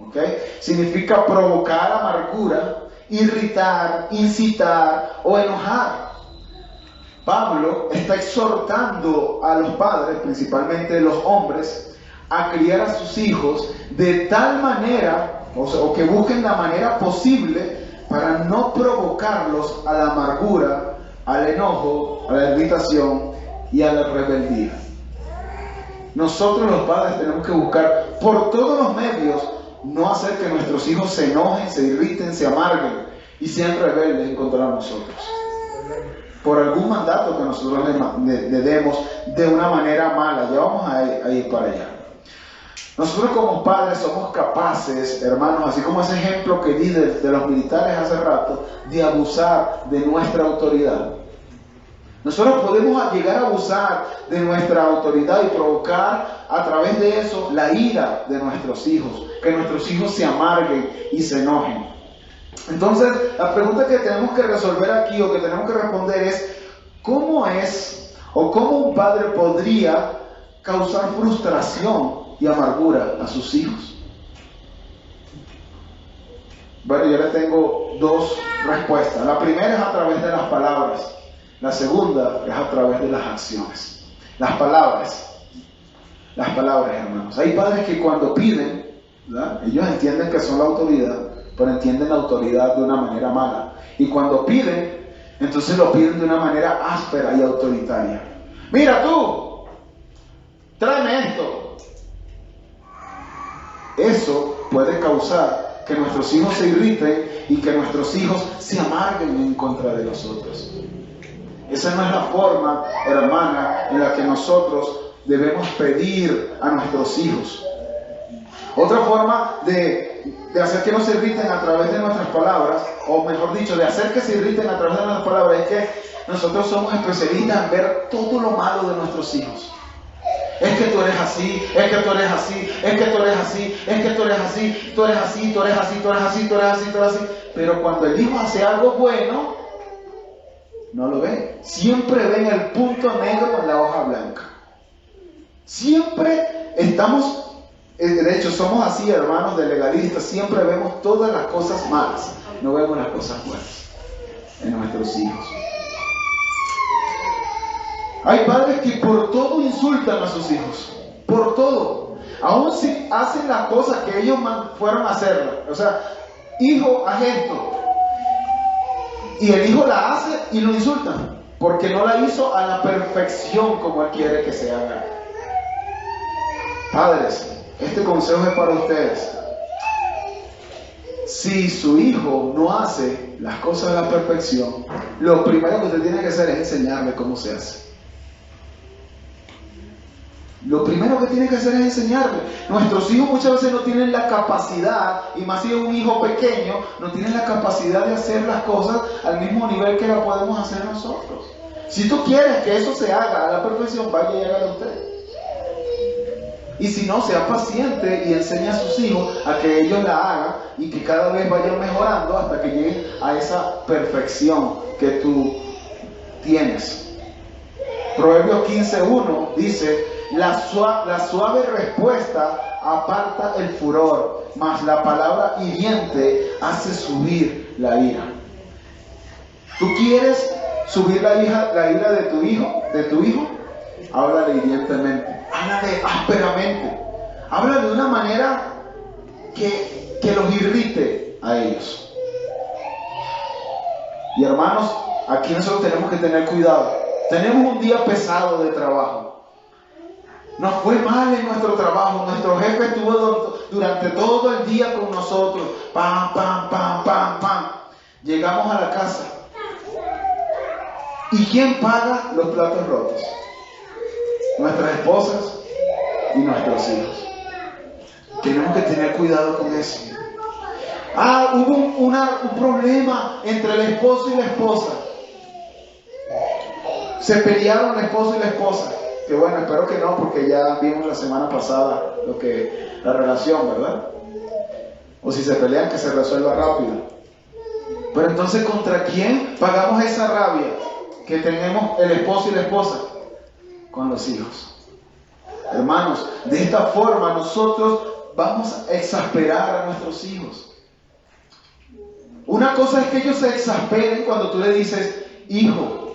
¿Okay? Significa provocar amargura, irritar, incitar o enojar. Pablo está exhortando a los padres, principalmente los hombres, a criar a sus hijos de tal manera, o que busquen la manera posible para no provocarlos a la amargura, al enojo, a la irritación y a la rebeldía. Nosotros los padres tenemos que buscar por todos los medios no hacer que nuestros hijos se enojen, se irriten, se amarguen y sean rebeldes en contra de nosotros. Por algún mandato que nosotros le demos de una manera mala. Ya vamos a ir para allá. Nosotros como padres somos capaces, hermanos, así como ese ejemplo que di de los militares hace rato, de abusar de nuestra autoridad. Nosotros podemos llegar a abusar de nuestra autoridad y provocar a través de eso la ira de nuestros hijos, que nuestros hijos se amarguen y se enojen. Entonces, la pregunta que tenemos que resolver aquí o que tenemos que responder es: ¿cómo es o cómo un padre podría causar frustración y amargura a sus hijos? Bueno, yo le tengo dos respuestas. La primera es a través de las palabras. La segunda es a través de las acciones. Las palabras, hermanos. Hay padres que cuando piden, ¿verdad? Ellos entienden que son la autoridad, pero entienden la autoridad de una manera mala. Y cuando piden, entonces lo piden de una manera áspera y autoritaria. Mira tú, tráeme esto. Eso puede causar que nuestros hijos se irriten y que nuestros hijos se amarguen en contra de nosotros. Esa no es la forma, hermana, en la que nosotros debemos pedir a nuestros hijos. Otra forma de hacer que no se irriten a través de nuestras palabras, o mejor dicho, de hacer que se irriten a través de nuestras palabras, es que nosotros somos especialistas en ver todo lo malo de nuestros hijos. Es que tú eres así, es que tú eres así, es que tú eres así, es que tú eres así, tú eres así, tú eres así, tú eres así, tú eres así, tú eres así. Pero cuando el hijo hace algo bueno, no lo ven. Siempre ven el punto negro en la hoja blanca. Siempre estamos, de hecho somos así, hermanos, de legalistas. Siempre vemos todas las cosas malas, no vemos las cosas buenas en nuestros hijos. Hay padres que por todo insultan a sus hijos, por todo, aun si hacen las cosas que ellos fueron a hacer. O sea, hijo, haz esto, y el hijo la hace y lo insultan. porque no la hizo a la perfección como Él quiere que se haga. Padres, este consejo es para ustedes. Si su hijo no hace las cosas a la perfección, lo primero que usted tiene que hacer es enseñarle cómo se hace. Lo primero que tiene que hacer es enseñarle. Nuestros hijos muchas veces no tienen la capacidad, y más si es un hijo pequeño, no tienen la capacidad de hacer las cosas al mismo nivel que la podemos hacer nosotros. Si tú quieres que eso se haga a la perfección, vaya y hágalo usted. Y si no, sea paciente y enseñe a sus hijos a que ellos la hagan y que cada vez vayan mejorando hasta que lleguen a esa perfección que tú tienes. Proverbios 15:1 dice: la suave respuesta aparta el furor, mas la palabra hiriente hace subir la ira. ¿Tú quieres subir la ira de tu hijo? Háblale hirientemente, háblale ásperamente, háblale de una manera que los irrite a ellos. Y hermanos, aquí nosotros tenemos que tener cuidado. Tenemos un día pesado de trabajo. Nos fue mal en nuestro trabajo. Nuestro jefe estuvo durante todo el día con nosotros. Pam, pam, pam, pam, pam. Llegamos a la casa. ¿Y quién paga los platos rotos? Nuestras esposas y nuestros hijos. Tenemos que tener cuidado con eso. Hubo un problema entre el esposo y la esposa. Se pelearon el esposo y la esposa. Que bueno, espero que no, porque ya vimos la semana pasada la relación, ¿verdad? O si se pelean, que se resuelva rápido. Pero entonces, ¿contra quién pagamos esa rabia que tenemos el esposo y la esposa? Con los hijos. Hermanos, de esta forma nosotros vamos a exasperar a nuestros hijos. Una cosa es que ellos se exasperen cuando tú le dices: hijo,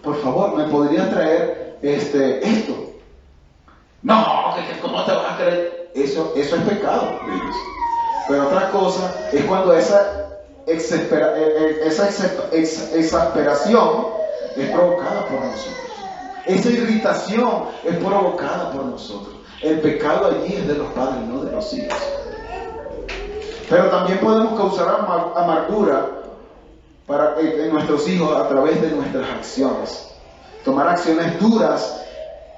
por favor, ¿me podrías traer esto? No, ¿cómo te vas a creer? Eso es pecado de ellos. Pero otra cosa es cuando esa exasperación es provocada por nosotros. Esa irritación es provocada por nosotros. El pecado allí es de los padres, no de los hijos. Pero también podemos causar amargura en nuestros hijos a través de nuestras acciones. Tomar acciones duras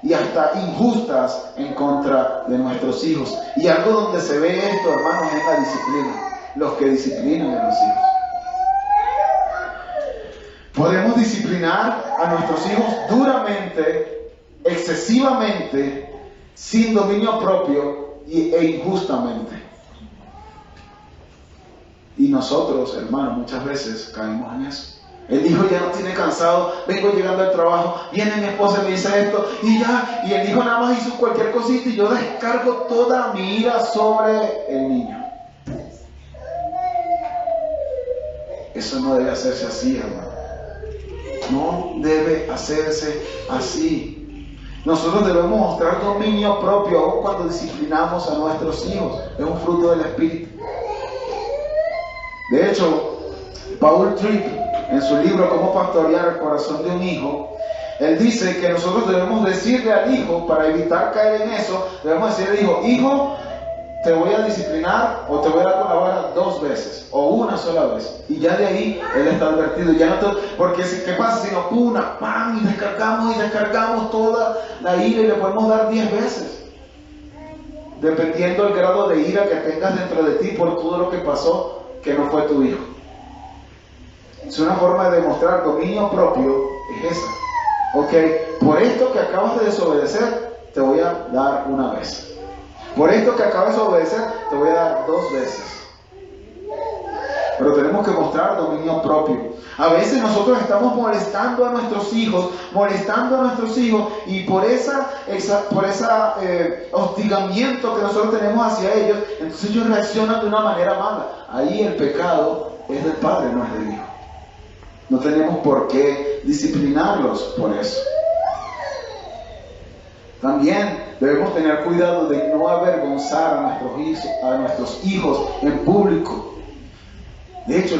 y hasta injustas en contra de nuestros hijos. Y algo donde se ve esto, hermanos, es la disciplina. Los que disciplinan a los hijos. Podemos disciplinar a nuestros hijos duramente, excesivamente, sin dominio propio e injustamente. Y nosotros, hermanos, muchas veces caemos en eso. El hijo ya no tiene cansado, vengo llegando al trabajo, viene mi esposa y me dice esto, y el hijo nada más hizo cualquier cosita y yo descargo toda mi ira sobre el niño. Eso no debe hacerse así, hermano. No debe hacerse así. Nosotros debemos mostrar dominio propio aún cuando disciplinamos a nuestros hijos. Es un fruto del Espíritu. De hecho, Paul Tripp, en su libro Cómo pastorear el corazón de un hijo, él dice que nosotros debemos decirle al hijo, para evitar caer en eso, debemos decirle al hijo: hijo, te voy a disciplinar o te voy a dar con la vara 2 veces o una sola vez. Y ya de ahí él está advertido. Porque ¿qué pasa si nos puna, ¡pam! Y descargamos toda la ira y le podemos dar 10 veces. Dependiendo del grado de ira que tengas dentro de ti por todo lo que pasó, que no fue tu hijo. Es una forma de demostrar dominio propio, es esa. Ok, por esto que acabas de desobedecer, te voy a dar 1 vez. Por esto que acabas de obedecer, te voy a dar 2 veces. Pero tenemos que mostrar dominio propio. A veces nosotros estamos molestando a nuestros hijos, y por ese hostigamiento que nosotros tenemos hacia ellos, entonces ellos reaccionan de una manera mala. Ahí el pecado es del padre, no es del hijo. No tenemos por qué disciplinarlos por eso. También debemos tener cuidado de no avergonzar a nuestros hijos en público. De hecho,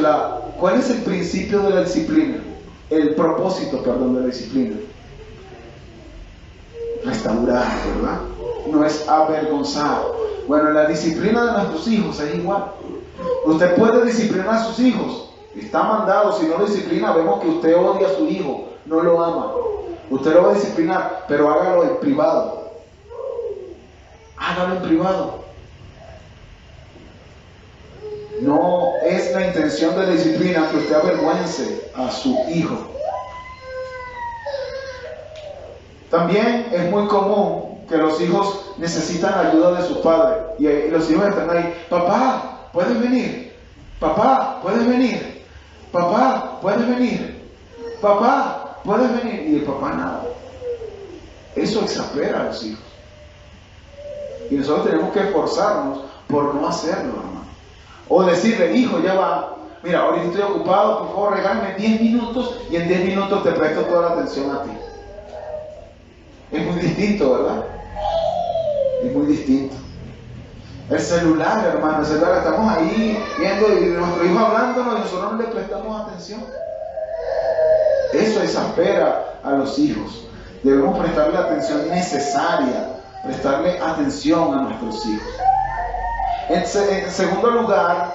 ¿cuál es el principio de la disciplina? el propósito, perdón, de la disciplina? Restaurar, ¿verdad? No es avergonzar. Bueno, la disciplina de nuestros hijos es igual. Usted puede disciplinar a sus hijos. Está mandado. Si no lo disciplina, vemos que usted odia a su hijo, no lo ama. Usted lo va a disciplinar, pero hágalo en privado. Hágalo en privado. No es la intención de la disciplina que usted avergüence a su hijo. También es muy común que los hijos necesitan ayuda de sus padres. Y los hijos están ahí. Papá, ¿puedes venir? Papá, ¿puedes venir? Papá, ¿puedes venir? Papá, ¿puedes venir? Y el papá nada. Eso exaspera a los hijos. Y nosotros tenemos que esforzarnos por no hacerlo, hermano. O decirle, hijo, ya va. Mira, ahorita estoy ocupado, por favor, regálame 10 minutos y en 10 minutos te presto toda la atención a ti. Es muy distinto, ¿verdad? Es muy distinto. El celular, hermano, el celular, estamos ahí viendo y nuestro hijo hablándonos y nosotros no le prestamos atención. Eso exaspera a los hijos. Debemos prestarle la atención necesaria, prestarle atención a nuestros hijos. En segundo lugar,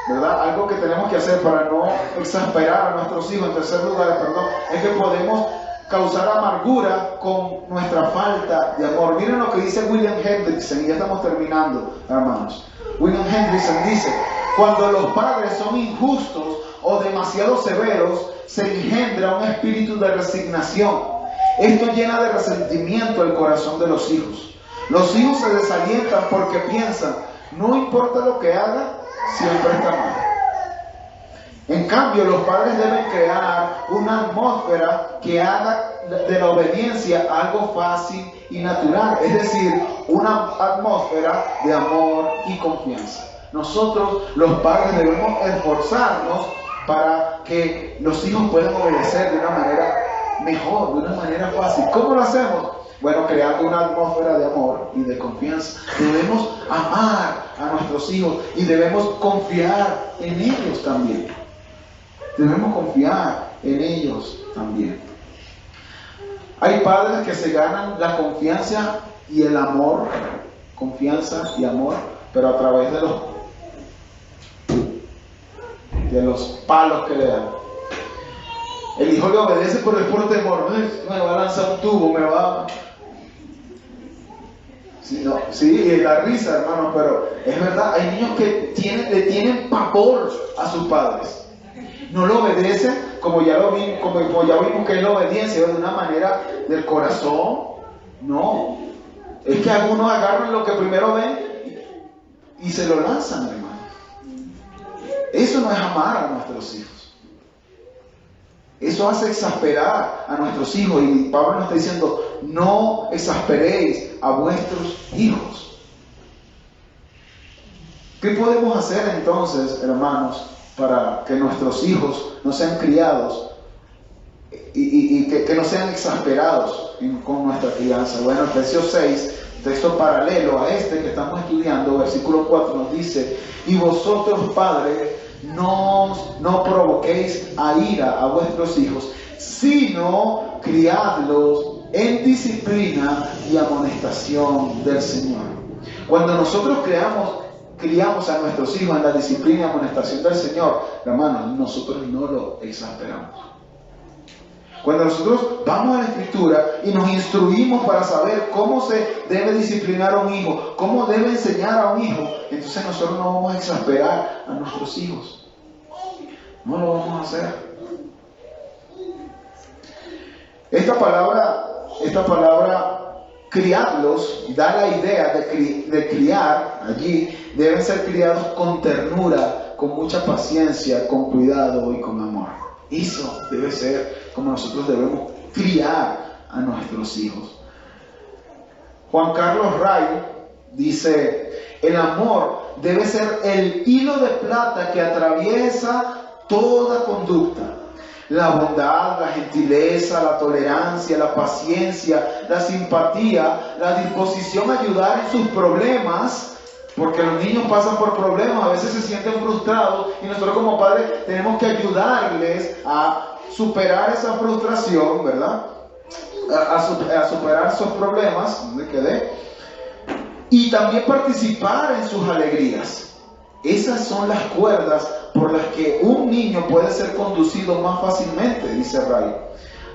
¿verdad? Algo que tenemos que hacer para no exasperar a nuestros hijos, en tercer lugar, perdón, es que podemos causar amargura con nuestra falta de amor. Miren lo que dice William Hendrickson, y ya estamos terminando, hermanos. William Hendrickson dice, cuando los padres son injustos o demasiado severos, se engendra un espíritu de resignación. Esto llena de resentimiento el corazón de los hijos. Los hijos se desalientan porque piensan, no importa lo que haga, siempre está mal. En cambio, los padres deben crear una atmósfera que haga de la obediencia algo fácil y natural. Es decir, una atmósfera de amor y confianza. Nosotros, los padres, debemos esforzarnos para que los hijos puedan obedecer de una manera mejor, de una manera fácil. ¿Cómo lo hacemos? Bueno, creando una atmósfera de amor y de confianza. Debemos amar a nuestros hijos y debemos confiar en ellos también. Debemos confiar en ellos también. Hay padres que se ganan la confianza y el amor, confianza y amor, pero a través de los palos que le dan. El hijo le obedece por temor. Me va a lanzar un tubo, me va... Sí, da risa, hermano, pero es verdad, hay niños que le tienen pavor a sus padres. No lo obedecen, como ya vimos que es la obediencia de una manera del corazón. No, es que algunos agarran lo que primero ven y se lo lanzan, hermano. Eso no es amar a nuestros hijos. Eso hace exasperar a nuestros hijos. Y Pablo nos está diciendo, no exasperéis a vuestros hijos. ¿Qué podemos hacer entonces, hermanos, para que nuestros hijos no sean criados y que no sean exasperados con nuestra crianza? Bueno, Efesios 6, texto paralelo a este que estamos estudiando, versículo 4 nos dice, y vosotros, padres, no provoquéis a ira a vuestros hijos, sino criadlos en disciplina y amonestación del Señor. Cuando nosotros criamos a nuestros hijos en la disciplina y amonestación del Señor, hermanos, nosotros no lo exasperamos. Cuando nosotros vamos a la Escritura y nos instruimos para saber cómo se debe disciplinar a un hijo, cómo debe enseñar a un hijo, entonces nosotros no vamos a exasperar a nuestros hijos. No lo vamos a hacer. Esta palabra criarlos da la idea de criar allí. Deben ser criados con ternura, con mucha paciencia, con cuidado y con amor. Eso debe ser como nosotros debemos criar a nuestros hijos. Juan Carlos Ray dice, el amor debe ser el hilo de plata que atraviesa toda conducta. La bondad, la gentileza, la tolerancia, la paciencia, la simpatía, la disposición a ayudar en sus problemas. Porque los niños pasan por problemas, a veces se sienten frustrados y nosotros como padres tenemos que ayudarles a superar esa frustración, ¿verdad? A superar esos problemas, ¿dónde quedé? Y también participar en sus alegrías. Esas son las cuerdas por las que un niño puede ser conducido más fácilmente, dice Ray.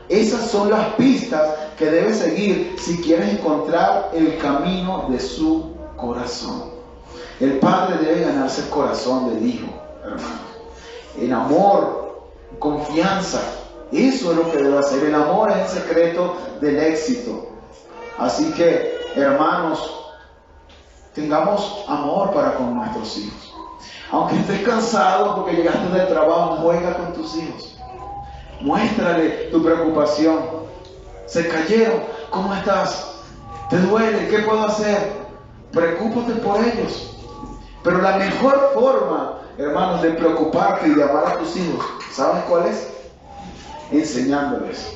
Esas son las pistas que debe seguir si quieres encontrar el camino de su corazón. El padre debe ganarse el corazón del hijo, hermanos. En amor, confianza, eso es lo que debe hacer. El amor es el secreto del éxito. Así que, hermanos, tengamos amor para con nuestros hijos. Aunque estés cansado porque llegaste del trabajo, juega con tus hijos. Muéstrale tu preocupación. Se cayeron, ¿cómo estás? ¿Te duele? ¿Qué puedo hacer? Preocúpate por ellos. Pero la mejor forma, hermanos, de preocuparte y de amar a tus hijos, ¿sabes cuál es? Enseñándoles.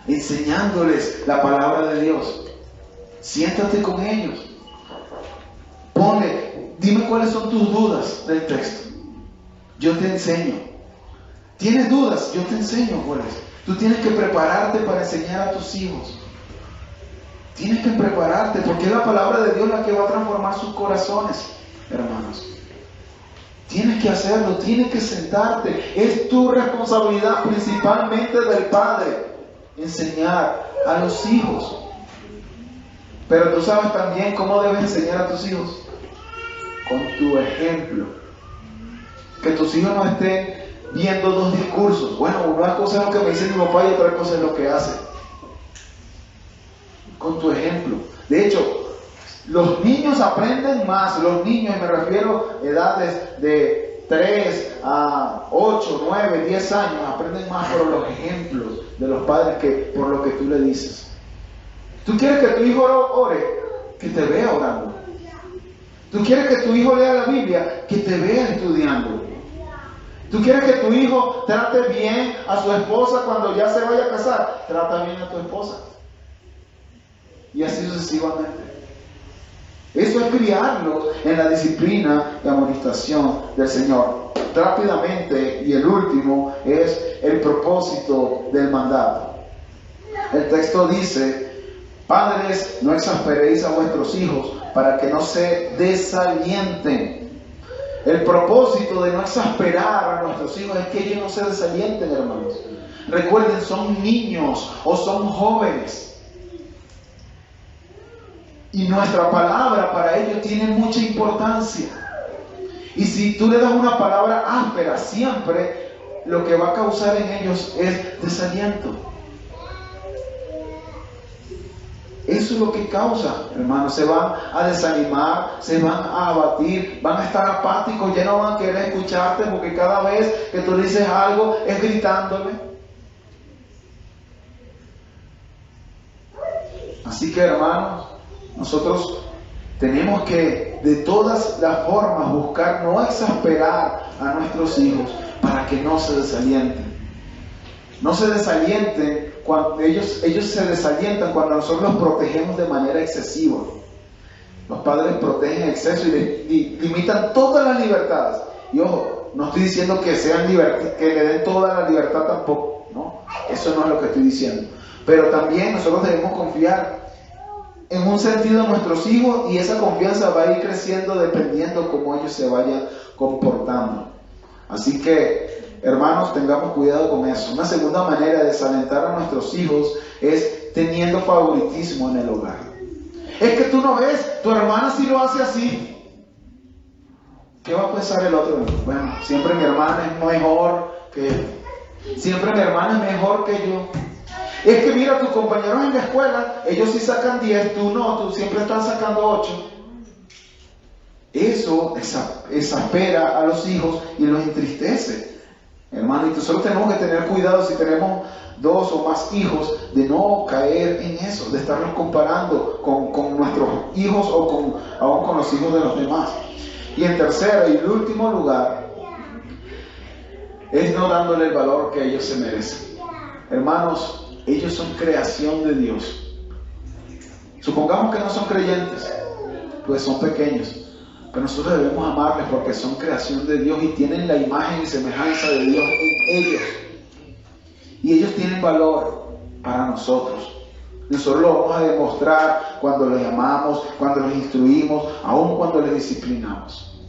Enseñándoles la palabra de Dios. Siéntate con ellos. Dime cuáles son tus dudas del texto. Yo te enseño. ¿Tienes dudas? Yo te enseño cuáles. Tú tienes que prepararte para enseñar a tus hijos. Tienes que prepararte porque es la palabra de Dios la que va a transformar sus corazones, hermanos. Tienes que hacerlo, tienes que sentarte. Es tu responsabilidad principalmente del padre enseñar a los hijos. Pero tú sabes también cómo debes enseñar a tus hijos. Con tu ejemplo. Que tus hijos no estén viendo dos discursos. Bueno, una cosa es lo que me dice mi papá y otra cosa es lo que hace. Con tu ejemplo. De hecho, los niños aprenden más. Los niños, me refiero a edades de 3 a 8, 9, 10 años, aprenden más por los ejemplos de los padres que por lo que tú le dices. ¿Tú quieres que tu hijo ore? Que te vea orando. ¿Tú quieres que tu hijo lea la Biblia? Que te vea estudiando. ¿Tú quieres que tu hijo trate bien a su esposa cuando ya se vaya a casar? Trata bien a tu esposa. Y así sucesivamente. Eso es criarlos en la disciplina y amonestación del Señor. Rápidamente, y el último es el propósito del mandato. El texto dice: padres, no exasperéis a vuestros hijos para que no se desalienten. El propósito de no exasperar a nuestros hijos es que ellos no se desalienten, hermanos. Recuerden, son niños o son jóvenes. Y nuestra palabra para ellos tiene mucha importancia. Y si tú le das una palabra áspera, siempre lo que va a causar en ellos es desaliento. Eso es lo que causa, hermanos. Se van a desanimar, se van a abatir, van a estar apáticos, ya no van a querer escucharte porque cada vez que tú dices algo es gritándole. Así que, hermanos, nosotros tenemos que de todas las formas buscar no exasperar a nuestros hijos para que no se desalienten. No se desalienten cuando ellos se desalientan cuando nosotros los protegemos de manera excesiva. Los padres protegen en exceso y limitan todas las libertades. Y ojo, no estoy diciendo que que le den toda la libertad tampoco, ¿no? Eso no es lo que estoy diciendo. Pero también nosotros debemos confiar en un sentido a nuestros hijos, y esa confianza va a ir creciendo dependiendo cómo ellos se vayan comportando. Así que, hermanos, tengamos cuidado con eso. Una segunda manera de desalentar a nuestros hijos es teniendo favoritismo en el hogar. Es que tú no ves, tu hermana sí lo hace así. ¿Qué va a pensar el otro? Bueno, siempre mi hermana es mejor que yo. Siempre mi hermana es mejor que yo. Es que mira, tus compañeros en la escuela, ellos sí sacan 10, tú no, tú siempre estás sacando 8. Eso exaspera a los hijos y los entristece, hermano. Y nosotros tenemos que tener cuidado si tenemos 2 o más hijos, de no caer en eso, de estarnos comparando con nuestros hijos o aún con los hijos de los demás. Y en tercero y último lugar, es no dándole el valor que ellos se merecen. Hermanos, ellos son creación de Dios. Supongamos que no son creyentes, pues son pequeños, pero nosotros debemos amarles porque son creación de Dios y tienen la imagen y semejanza de Dios en ellos. Y ellos tienen valor para nosotros. Nosotros lo vamos a demostrar cuando los llamamos, cuando los instruimos, aun cuando les disciplinamos.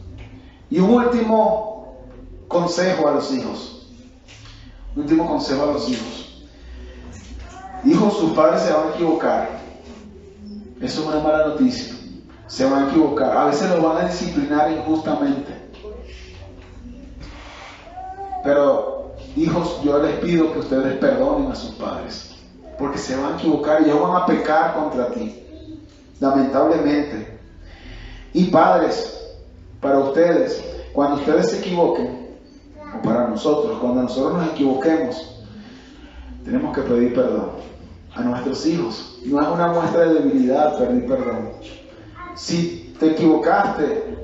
Y un último consejo a los hijos. Último consejo a los hijos. Hijos, sus padres se van a equivocar. Eso es una mala noticia. Se van a equivocar. A veces los van a disciplinar injustamente. Pero, hijos, yo les pido que ustedes perdonen a sus padres. Porque se van a equivocar y ellos van a pecar contra ti. Lamentablemente. Y padres, para ustedes, cuando ustedes se equivoquen, o para nosotros, cuando nosotros nos equivoquemos, tenemos que pedir perdón a nuestros hijos. No es una muestra de debilidad pedir perdón. Si te equivocaste,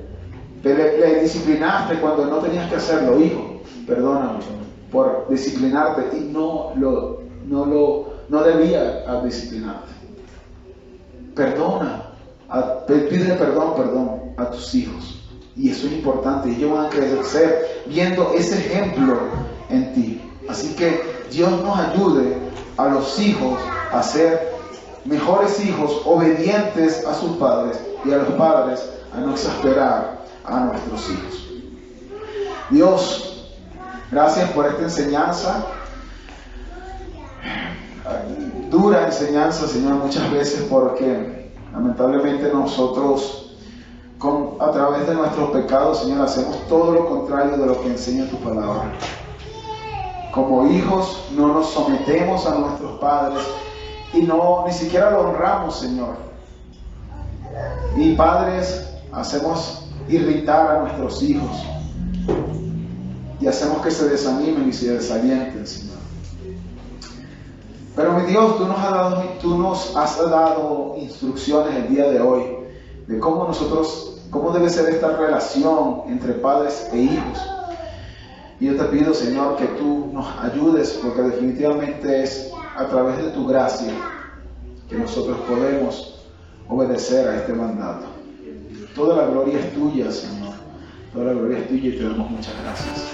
le disciplinaste cuando no tenías que hacerlo, hijo, perdóname por disciplinarte y no debía disciplinarte. Perdona, pide perdón a tus hijos. Y eso es importante. Ellos van a crecer viendo ese ejemplo en ti. Así que Dios nos ayude a los hijos a ser mejores hijos, obedientes a sus padres, y a los padres a no exasperar a nuestros hijos. Dios, gracias por esta enseñanza. Dura enseñanza, Señor, muchas veces, porque lamentablemente nosotros a través de nuestros pecados, Señor, hacemos todo lo contrario de lo que enseña tu palabra. Como hijos no nos sometemos a nuestros padres y ni siquiera lo honramos, Señor. Y padres, hacemos irritar a nuestros hijos y hacemos que se desanimen y se desalienten, Señor. Pero mi Dios, tú nos has dado instrucciones el día de hoy de cómo debe ser esta relación entre padres e hijos. Y yo te pido, Señor, que tú nos ayudes, porque definitivamente es a través de tu gracia que nosotros podemos obedecer a este mandato. Toda la gloria es tuya, Señor. Toda la gloria es tuya y te damos muchas gracias.